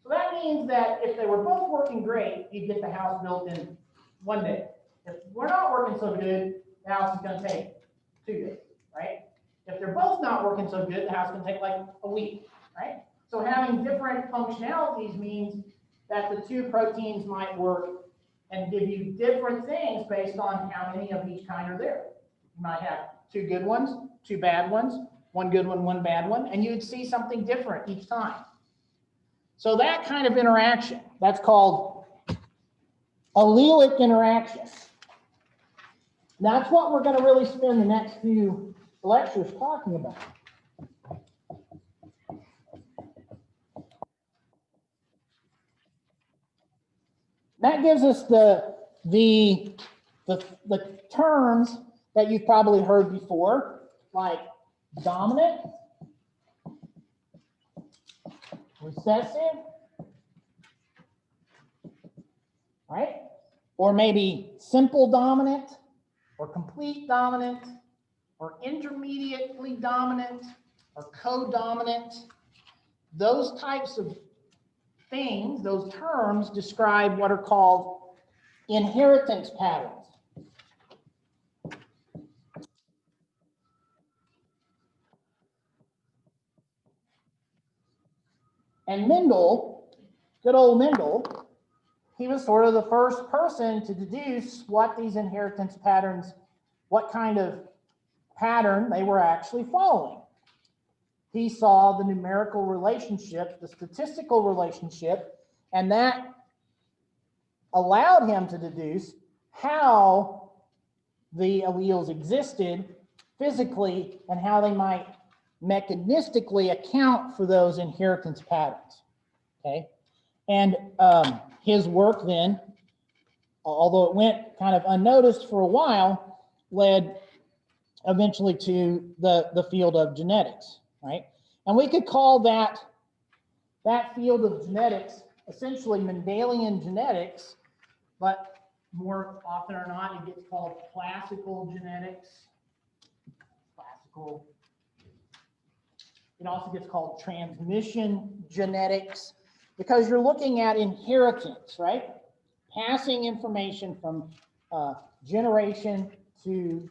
So that means that if they were both working great, you'd get the house built in one day. If we're not working so good, the house is going to take 2 days, right? If they're both not working so good, the house can take like a week, right? So having different functionalities means that the 2 proteins might work and give you different things based on how many of each kind are there. You might have 2 good ones, 2 bad ones, 1 good one, 1 bad one, and you'd see something different each time. So that kind of interaction, that's called allelic interaction. That's what we're going to really spend the next few lectures talking about. That gives us the terms that you've probably heard before, like dominant, recessive, right? Or maybe simple dominant, or complete dominant, or intermediately dominant, or codominant. Those types of things, those terms describe what are called inheritance patterns. And Mendel, good old Mendel, he was sort of the first person to deduce what these inheritance patterns, what kind of pattern they were actually following. He saw the numerical relationship, the statistical relationship, and that allowed him to deduce how the alleles existed physically and how they might mechanistically account for those inheritance patterns. Okay, and his work then, although it went kind of unnoticed for a while, led eventually to the field of genetics, right? And we could call that field of genetics essentially Mendelian genetics, but more often or not, it gets called classical genetics. Classical. It also gets called transmission genetics because you're looking at inheritance, right? Passing information from generation to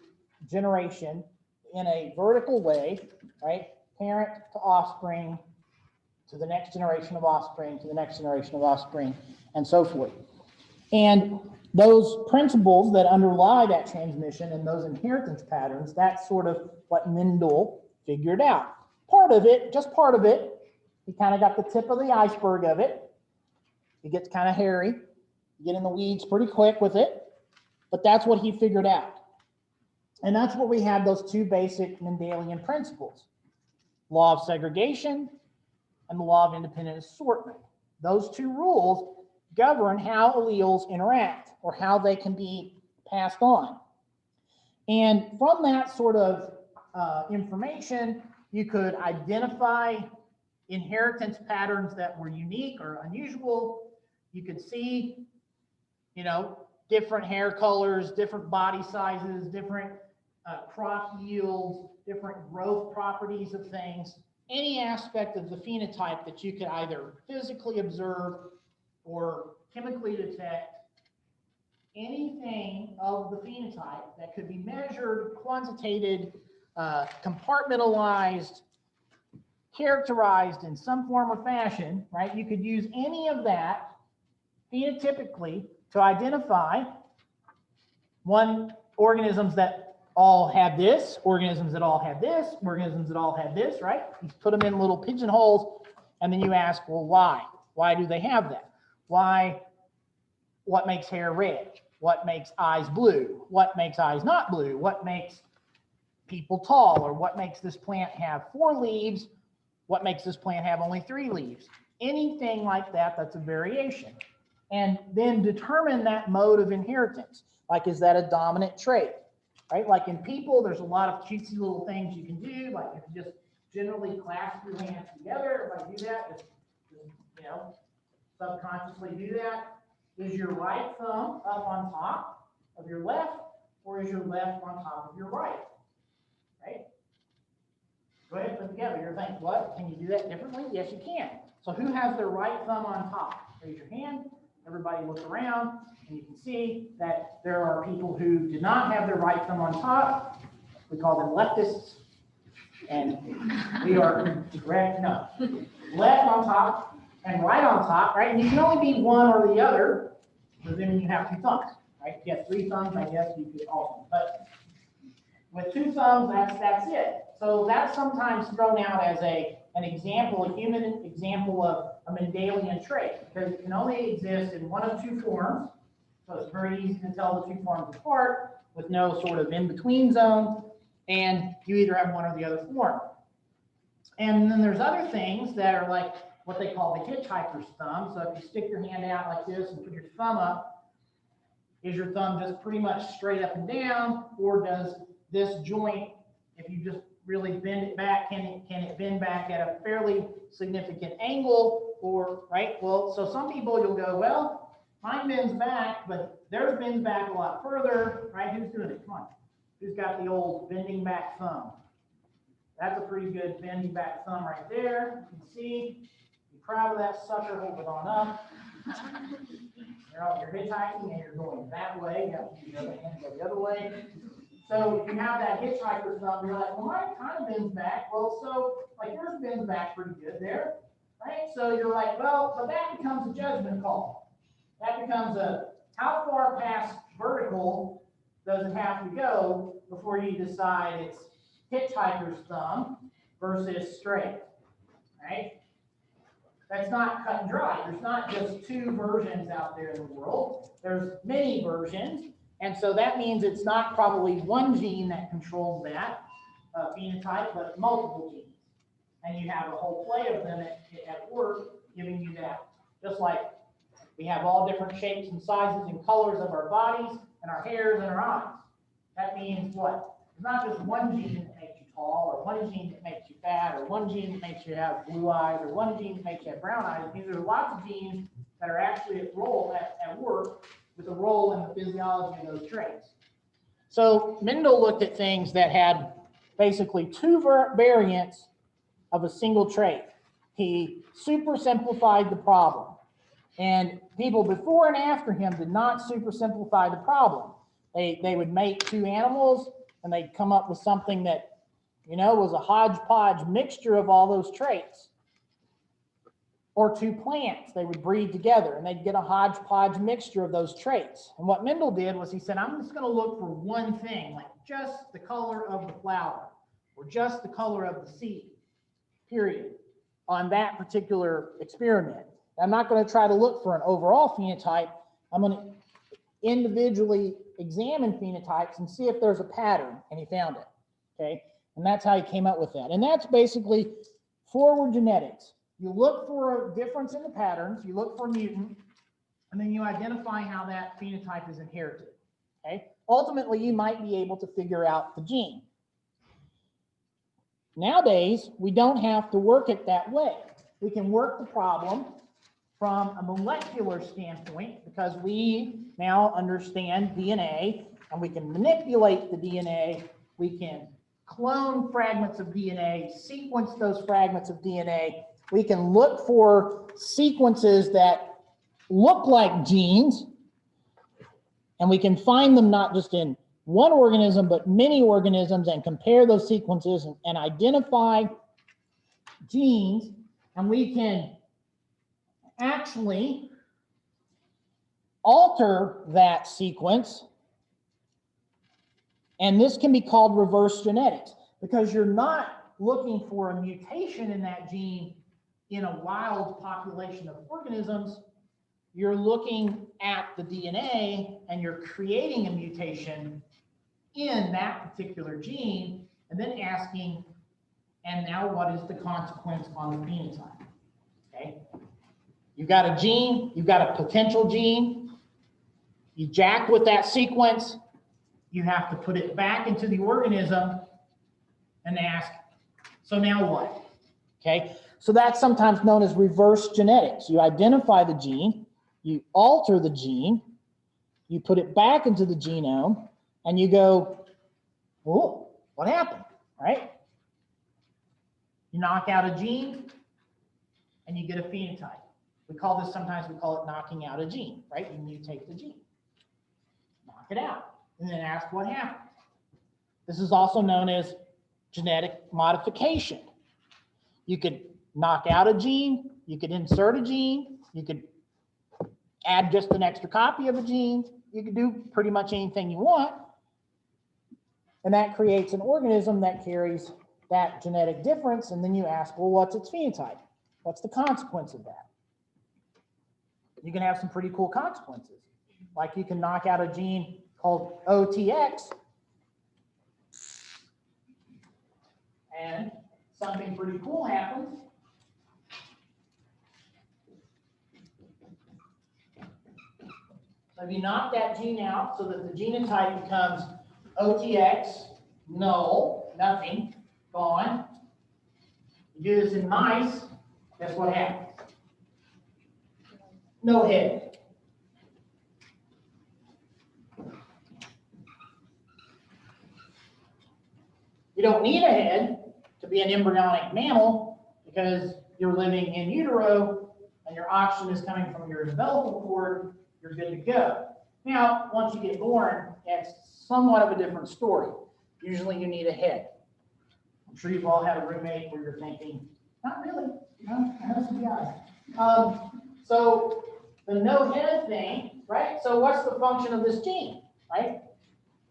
generation in a vertical way, right? Parent to offspring, to the next generation of offspring, to the next generation of offspring, and so forth. And those principles that underlie that transmission and those inheritance patterns, that's sort of what Mendel figured out. Part of it, just part of it, he kind of got the tip of the iceberg of it. It gets kind of hairy. You get in the weeds pretty quick with it, but that's what he figured out. And that's where we have those two basic Mendelian principles, law of segregation and the law of independent assortment. Those two rules govern how alleles interact or how they can be passed on. And from that sort of information, you could identify inheritance patterns that were unique or unusual. You could see, different hair colors, different body sizes, different crop yields, different growth properties of things, any aspect of the phenotype that you could either physically observe or chemically detect, anything of the phenotype that could be measured, quantitated, compartmentalized, characterized in some form or fashion, right? You could use any of that phenotypically to identify organisms that all had this, organisms that all had this, organisms that all had this, right? You put them in little pigeonholes, and then you ask, well, why? Why do they have that? Why? What makes hair red? What makes eyes blue? What makes eyes not blue? What makes people tall? Or what makes this plant have 4 leaves? What makes this plant have only 3 leaves? Anything like that, that's a variation. And then determine that mode of inheritance. Like, is that a dominant trait? Right? Like in people, there's a lot of cutesy little things you can do. Like if you just generally clasp your hands together, if I do that, just subconsciously do that. Is your right thumb up on top of your left, or is your left on top of your right? Right? Go ahead and put it together. You're thinking, what? Can you do that differently? Yes, you can. So who has their right thumb on top? Raise your hand. Everybody look around, and you can see that there are people who did not have their right thumb on top. We call them leftists. And we are correct. No. Left on top and right on top, right? And you can only be one or the other, but then you have 2 thumbs, right? If you have 3 thumbs, I guess you could also. But with 2 thumbs, that's it. So that's sometimes thrown out as an example, a human example of a Mendelian trait, because it can only exist in one of 2 forms. So it's very easy to tell the 2 forms apart with no sort of in-between zone, and you either have one or the other form. And then there's other things that are like what they call the hitchhiker's thumb. So if you stick your hand out like this and put your thumb up, is your thumb just pretty much straight up and down, or does this joint, if you just really bend it back, can it bend back at a fairly significant angle, or, right? Well, so some people, you'll go, well, mine bends back, but theirs bends back a lot further, right? Who's doing it? Come on. Who's got the old bending back thumb? That's a pretty good bending back thumb right there. You can see, be proud of that sucker, hold it on up. You're hitchhiking and you're going that way. You have to use the other hand to go the other way. So if you have that hitchhiker's thumb, you're like, well, mine kind of bends back. Well, so like yours bends back pretty good there, right? So you're like, well, but that becomes a judgment call. That becomes a, how far past vertical does it have to go before you decide it's hitchhiker's thumb versus straight, right? That's not cut and dry. There's not just two versions out there in the world. There's many versions. And so that means it's not probably one gene that controls that phenotype, but multiple genes. And you have a whole play of them at work giving you that. Just like we have all different shapes and sizes and colors of our bodies and our hairs and our eyes. That means what? It's not just one gene that makes you tall, or one gene that makes you fat, or one gene that makes you have blue eyes, or one gene that makes you have brown eyes. It means there are lots of genes that are actually at work with a role in the physiology of those traits. So Mendel looked at things that had basically two variants of a single trait. He super simplified the problem. And people before and after him did not super simplify the problem. They would make two animals and they'd come up with something that, you know, was a hodgepodge mixture of all those traits. Or two plants, they would breed together and they'd get a hodgepodge mixture of those traits. And what Mendel did was he said, I'm just going to look for one thing, like just the color of the flower or just the color of the seed, period, on that particular experiment. I'm not going to try to look for an overall phenotype. I'm going to individually examine phenotypes and see if there's a pattern, and he found it, okay? And that's how he came up with that. And that's basically forward genetics. You look for a difference in the patterns, you look for a mutant, and then you identify how that phenotype is inherited, okay? Ultimately, you might be able to figure out the gene. Nowadays, we don't have to work it that way. We can work the problem from a molecular standpoint because we now understand DNA and we can manipulate the DNA. We can clone fragments of DNA, sequence those fragments of DNA. We can look for sequences that look like genes, and we can find them not just in one organism, but many organisms, and compare those sequences and identify genes, and we can actually alter that sequence. And this can be called reverse genetics because you're not looking for a mutation in that gene in a wild population of organisms. You're looking at the DNA and you're creating a mutation in that particular gene and then asking, and now what is the consequence on the phenotype? Okay. You've got a gene, you've got a potential gene, you jack with that sequence, you have to put it back into the organism and ask, so now what? Okay, so that's sometimes known as reverse genetics. You identify the gene, you alter the gene, you put it back into the genome, and you go, oh, what happened, right? You knock out a gene and you get a phenotype. Sometimes we call it knocking out a gene, right? You mutate the gene, knock it out, and then ask what happened. This is also known as genetic modification. You could knock out a gene, you could insert a gene, you could add just an extra copy of a gene, you could do pretty much anything you want, and that creates an organism that carries that genetic difference, and then you ask, well, what's its phenotype? What's the consequence of that? You can have some pretty cool consequences. Like you can knock out a gene called OTX, and something pretty cool happens. So if you knock that gene out so that the genotype becomes OTX No, nothing, gone. You do this in mice, guess what happens? No head. You don't need a head to be an embryonic mammal because you're living in utero and your oxygen is coming from your umbilical cord, you're good to go. Now, once you get born, it's somewhat of a different story. Usually you need a head. I'm sure you've all had a roommate where you're thinking, not really, no, that's the guy. So the no head thing, right? So what's the function of this gene, right?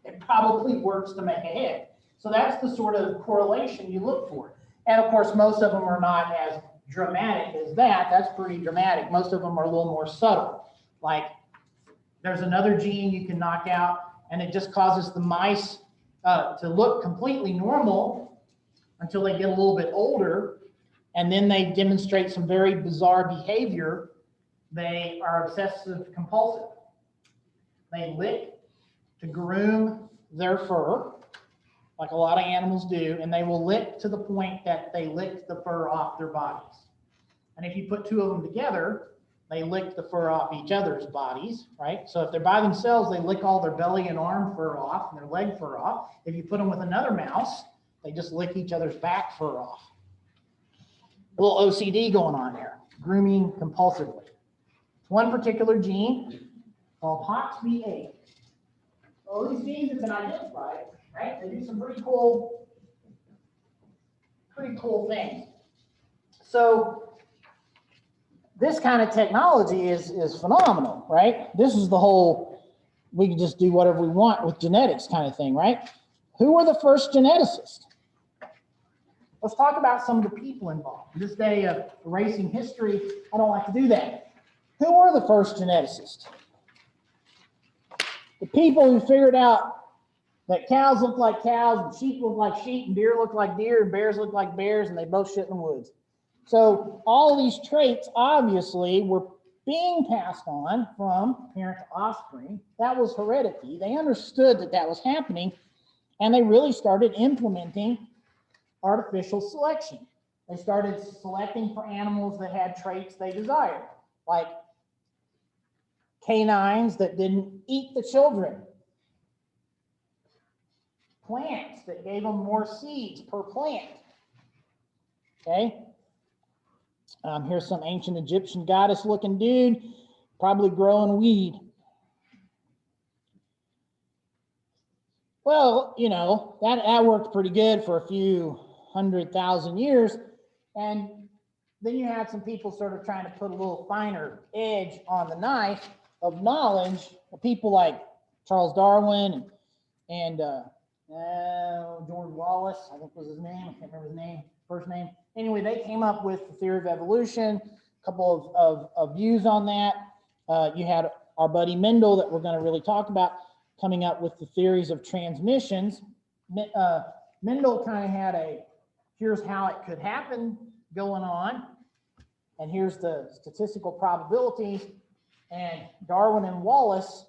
It probably works to make a head. So that's the sort of correlation you look for. And of course, most of them are not as dramatic as that. That's pretty dramatic. Most of them are a little more subtle. Like there's another gene you can knock out and it just causes the mice to look completely normal until they get a little bit older. And then they demonstrate some very bizarre behavior. They are obsessive compulsive. They lick to groom their fur, like a lot of animals do, and they will lick to the point that they lick the fur off their bodies. And if you put two of them together, they lick the fur off each other's bodies, right? So if they're by themselves, they lick all their belly and arm fur off and their leg fur off. If you put them with another mouse, they just lick each other's back fur off. A little OCD going on there, grooming compulsively. One particular gene called HOXB8. Well, these genes have been identified, right? They do some pretty cool things. So this kind of technology is phenomenal, right? This is the whole, we can just do whatever we want with genetics kind of thing, right? Who were the first geneticists? Let's talk about some of the people involved. In this day of erasing history, I don't like to do that. Who were the first geneticists? The people who figured out that cows look like cows and sheep look like sheep and deer look like deer and bears look like bears and they both shit in the woods. So all these traits obviously were being passed on from parent to offspring. That was heredity. They understood that that was happening and they really started implementing artificial selection. They started selecting for animals that had traits they desired, like canines that didn't eat the children, plants that gave them more seeds per plant. Okay. Here's some ancient Egyptian goddess looking dude, probably growing weed. Well, you know, that worked pretty good for a few 100,000 years. And then you had some people sort of trying to put a little finer edge on the knife of knowledge. People like Charles Darwin and George Wallace, I think was his name. I can't remember his name, first name. Anyway, they came up with the theory of evolution, a couple of views on that. You had our buddy Mendel that we're going to really talk about coming up with the theories of transmissions. Mendel kind of had a, here's how it could happen going on, and here's the statistical probabilities. And Darwin and Wallace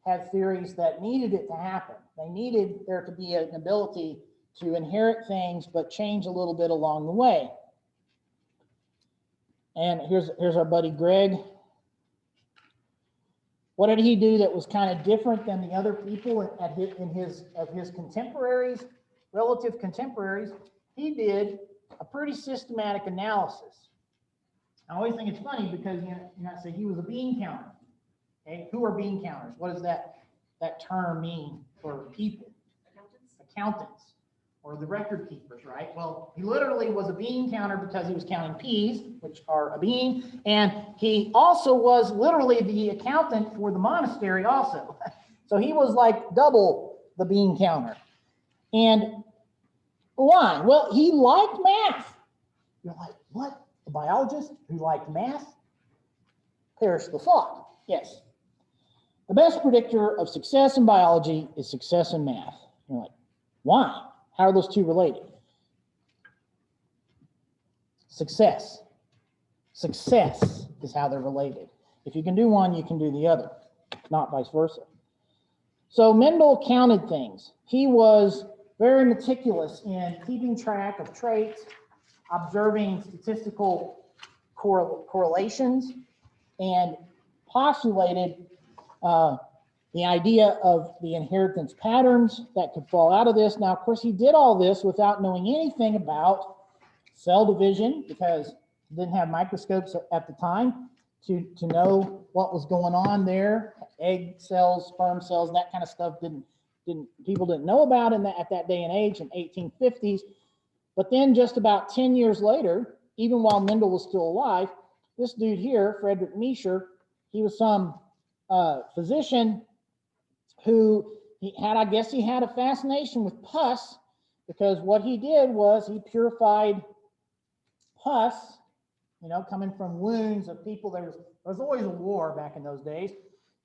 had theories that needed it to happen. They needed there to be an ability to inherit things, but change a little bit along the way. And here's our buddy Greg. What did he do that was kind of different than the other people of his contemporaries, relative contemporaries? He did a pretty systematic analysis. I always think it's funny because you say he was a bean counter. Okay, who are bean counters? What does that term mean for people? Accountants, or the record keepers, right? Well, he literally was a bean counter because he was counting peas, which are a bean, and he also was literally the accountant for the monastery also. So he was like double the bean counter. And why? Well, he liked math. You're like, what? A biologist who liked math? Perish the thought. Yes. The best predictor of success in biology is success in math. You're like, why? How are those two related? Success. Success is how they're related. If you can do one, you can do the other, not vice versa. So Mendel counted things. He was very meticulous in keeping track of traits, observing statistical correlations, and postulated the idea of the inheritance patterns that could fall out of this. Now, of course, he did all this without knowing anything about cell division, because he didn't have microscopes at the time to know what was going on there. Egg cells, sperm cells, that kind of stuff people didn't know about at that day and age in 1850s. But then just about 10 years later, even while Mendel was still alive, this dude here, Friedrich Miescher, he was some physician who I guess he had a fascination with pus, because what he did was he purified pus, coming from wounds of people. There was always a war back in those days,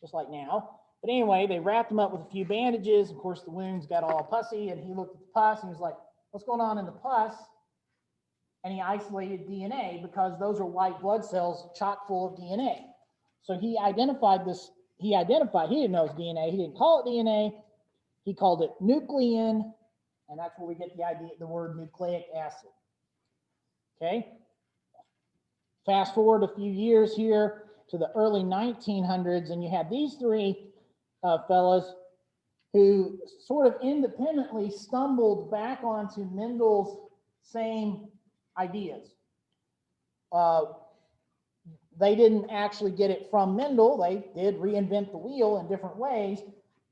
just like now. But anyway, they wrapped them up with a few bandages. Of course, the wounds got all pussy, and he looked at the pus and he was like, what's going on in the pus? And he isolated DNA, because those are white blood cells chock full of DNA. So he identified this. He didn't know it was DNA. He didn't call it DNA. He called it nuclein, and that's where we get the idea, the word nucleic acid. Okay. Fast forward a few years here to the early 1900s, and you had these three fellas who sort of independently stumbled back onto Mendel's same ideas. They didn't actually get it from Mendel. They did reinvent the wheel in different ways,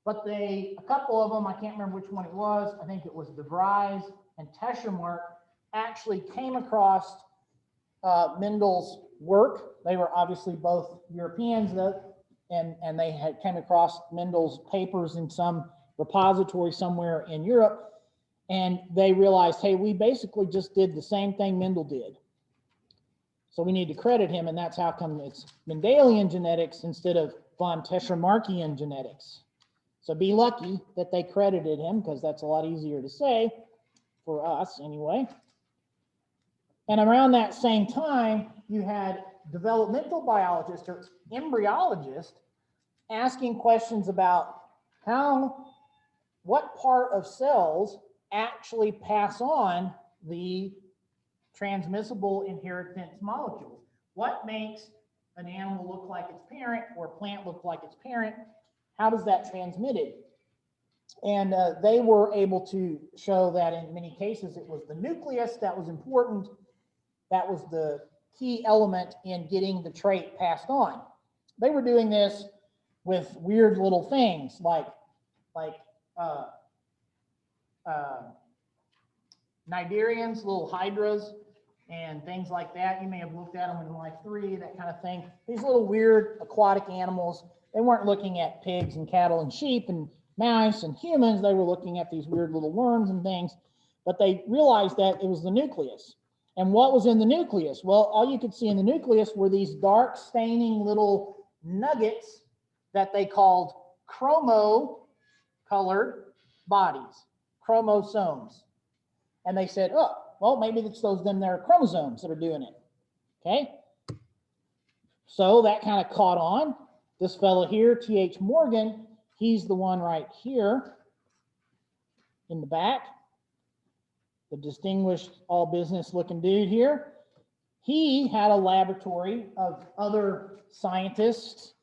but a couple of them, I can't remember which one it was, I think it was De Vries and Teschemark, actually came across Mendel's work. They were obviously both Europeans, and they had came across Mendel's papers in some repository somewhere in Europe, and they realized, hey, we basically just did the same thing Mendel did. So we need to credit him, and that's how come it's Mendelian genetics instead of von Teschemarkian genetics. So be lucky that they credited him, because that's a lot easier to say for us anyway. And around that same time, you had developmental biologists or embryologists asking questions about what part of cells actually pass on the transmissible inheritance molecules. What makes an animal look like its parent, or a plant look like its parent? How does that transmitted? And they were able to show that in many cases it was the nucleus that was important. That was the key element in getting the trait passed on. They were doing this with weird little things like cnidarians, little hydras, and things like that. You may have looked at them in Life 3, that kind of thing. These little weird aquatic animals. They weren't looking at pigs and cattle and sheep and mice and humans. They were looking at these weird little worms and things. But they realized that it was the nucleus. And what was in the nucleus? Well, all you could see in the nucleus were these dark staining little nuggets that they called chromo-colored bodies, chromosomes. And they said, oh, well, maybe it's them there chromosomes that are doing it. Okay. So that kind of caught on. This fellow here, T.H. Morgan, he's the one right here in the back, the distinguished all business looking dude here. He had a laboratory of other scientists,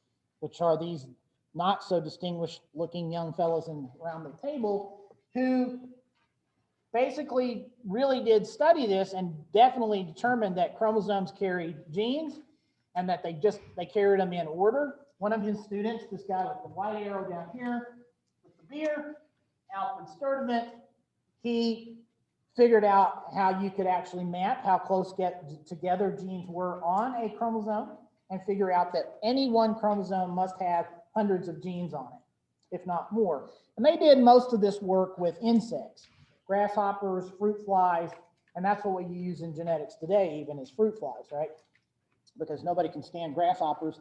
which are these not so distinguished looking young fellows around the table, who basically really did study this and definitely determined that chromosomes carry genes, and that they carried them in order. One of his students, this guy with the white arrow down here with the beard, Alfred Sturdivant, he figured out how you could actually map how close together genes were on a chromosome, and figure out that any one chromosome must have hundreds of genes on it, if not more. And they did most of this work with insects, grasshoppers, fruit flies, and that's what we use in genetics today, even as fruit flies, right? Because nobody can stand grasshoppers,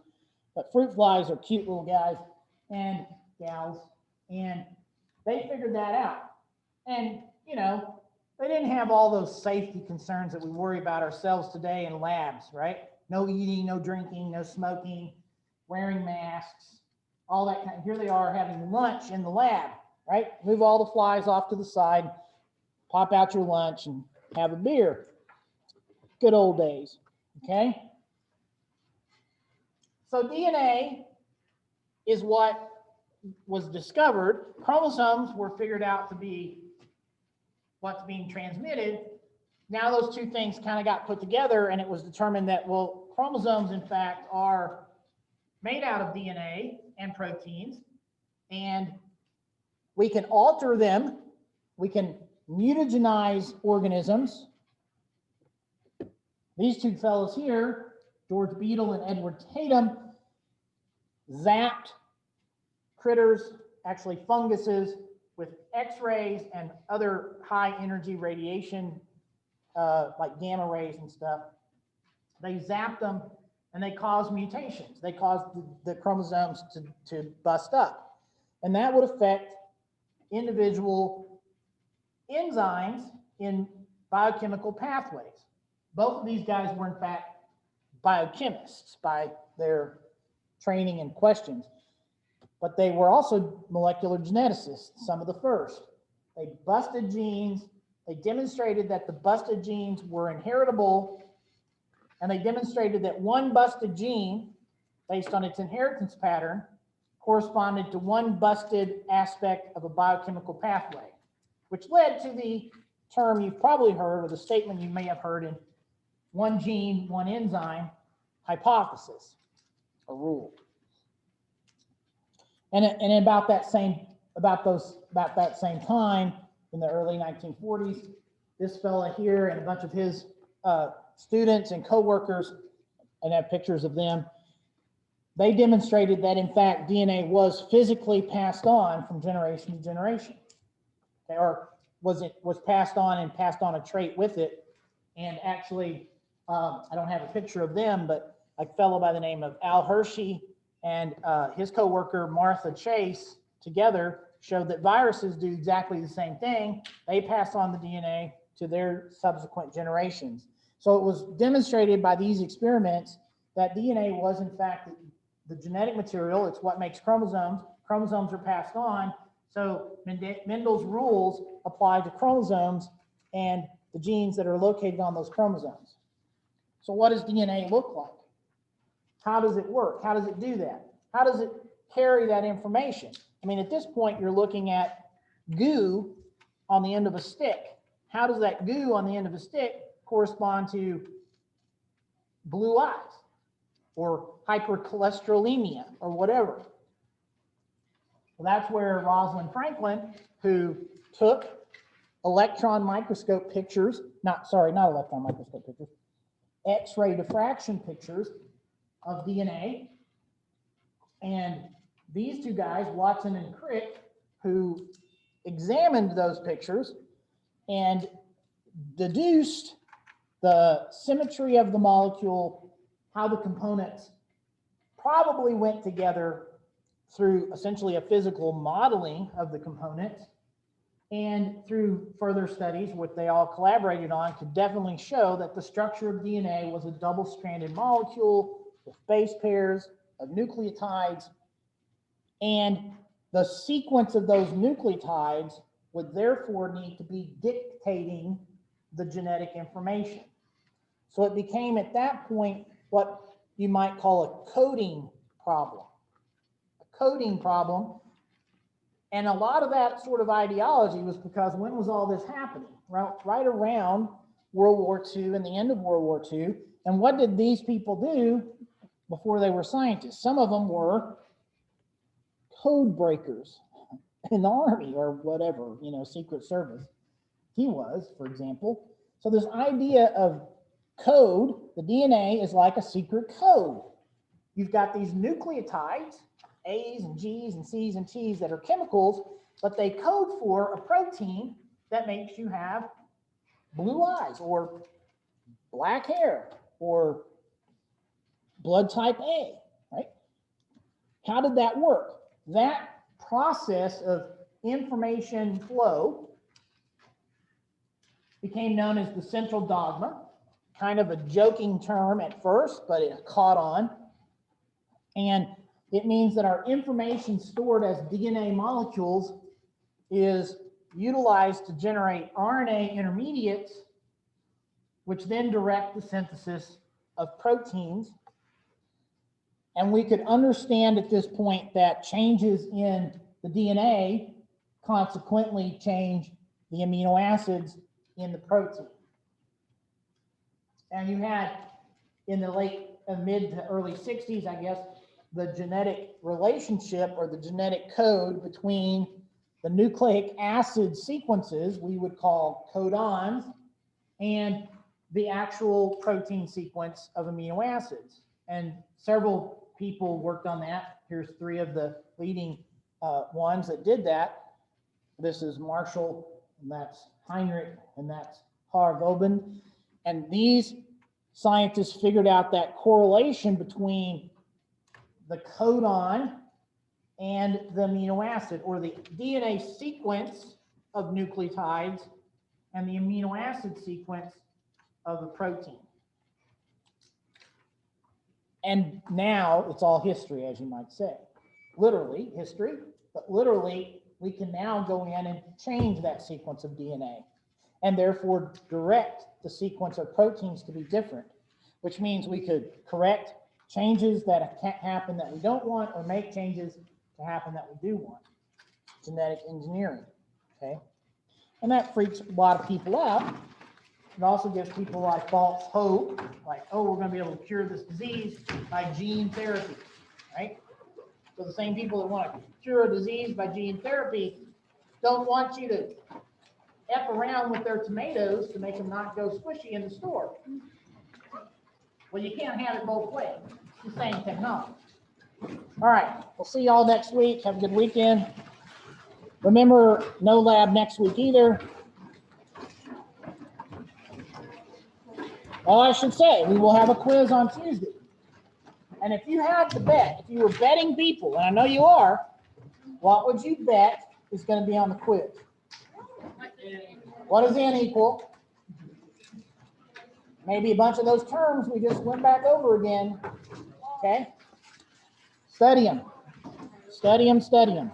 but fruit flies are cute little guys and gals, and they figured that out. And, they didn't have all those safety concerns that we worry about ourselves today in labs, right? No eating, no drinking, no smoking, wearing masks, all that kind of. Here they are having lunch in the lab, right? Move all the flies off to the side. pop out your lunch and have a beer. Good old days, okay? So DNA is what was discovered. Chromosomes were figured out to be what's being transmitted. Now those two things kind of got put together, and it was determined that, well, chromosomes, in fact, are made out of DNA and proteins, and we can alter them. We can mutagenize organisms. These two fellows here, George Beadle and Edward Tatum, zapped critters, actually funguses, with X-rays and other high energy radiation, like gamma rays and stuff. They zapped them and they caused mutations. They caused the chromosomes to bust up. And that would affect individual enzymes in biochemical pathways. Both of these guys were, in fact, biochemists by their training and questions, but they were also molecular geneticists, some of the first. They busted genes. They demonstrated that the busted genes were inheritable, and they demonstrated that one busted gene, based on its inheritance pattern, corresponded to one busted aspect of a biochemical pathway, which led to the term you've probably heard, or the statement you may have heard in one gene, one enzyme hypothesis, a rule. And about that same time, in the early 1940s, this fella here and a bunch of his students and co-workers, and have pictures of them, they demonstrated that, in fact, DNA was physically passed on from generation to generation. Okay, or was passed on and passed on a trait with it. And actually, I don't have a picture of them, but a fellow by the name of Al Hershey and his co-worker Martha Chase together showed that viruses do exactly the same thing. They pass on the DNA to their subsequent generations. So it was demonstrated by these experiments that DNA was, in fact, the genetic material. It's what makes chromosomes. Chromosomes are passed on. So Mendel's rules apply to chromosomes and the genes that are located on those chromosomes. So what does DNA look like? How does it work? How does it do that? How does it carry that information? I mean, at this point, you're looking at goo on the end of a stick. How does that goo on the end of a stick correspond to blue eyes or hypercholesterolemia or whatever? Well, that's where Rosalind Franklin, who took electron microscope pictures, not electron microscope pictures, X-ray diffraction pictures of DNA. And these two guys, Watson and Crick, who examined those pictures and deduced the symmetry of the molecule, how the components probably went together through essentially a physical modeling of the components, and through further studies, what they all collaborated on, could definitely show that the structure of DNA was a double-stranded molecule with base pairs of nucleotides, and the sequence of those nucleotides would therefore need to be dictating the genetic information. So it became, at that point, what you might call a coding problem. A coding problem. And a lot of that sort of ideology was because when was all this happening? Right around World War II and the end of World War II. And what did these people do before they were scientists? Some of them were code breakers in the Army or whatever, Secret Service. He was, for example. So this idea of code, the DNA is like a secret code. You've got these nucleotides, A's and G's and C's and T's, that are chemicals, but they code for a protein that makes you have blue eyes or black hair or blood type A, right? How did that work? That process of information flow became known as the central dogma, kind of a joking term at first, but it caught on. And it means that our information stored as DNA molecules is utilized to generate RNA intermediates, which then direct the synthesis of proteins. And we could understand at this point that changes in the DNA consequently change the amino acids in the protein. And you had in the mid to early 60s, I guess, the genetic relationship or the genetic code between the nucleic acid sequences, we would call codons, and the actual protein sequence of amino acids. And several people worked on that. Here's 3 of the leading ones that did that. This is Marshall, and that's Heinrich, and that's Harvobin. And these scientists figured out that correlation between the codon and the amino acid, or the DNA sequence of nucleotides and the amino acid sequence of the protein. And now it's all history, as you might say. Literally history, but literally we can now go in and change that sequence of DNA and therefore direct the sequence of proteins to be different, which means we could correct changes that can't happen that we don't want, or make changes to happen that we do want. Genetic engineering, okay? And that freaks a lot of people out. It also gives people a lot of false hope, like, oh, we're going to be able to cure this disease by gene therapy, right? So the same people that want to cure a disease by gene therapy don't want you to F around with their tomatoes to make them not go squishy in the store. Well, you can't have it both ways. It's the same technology. All right, we'll see y'all next week. Have a good weekend. Remember, no lab next week either. Oh, I should say, we will have a quiz on Tuesday. And if you had to bet, if you were betting people, and I know you are, what would you bet is going to be on the quiz? What does n equal? Maybe a bunch of those terms we just went back over again. Okay? Study them. Study them, study them.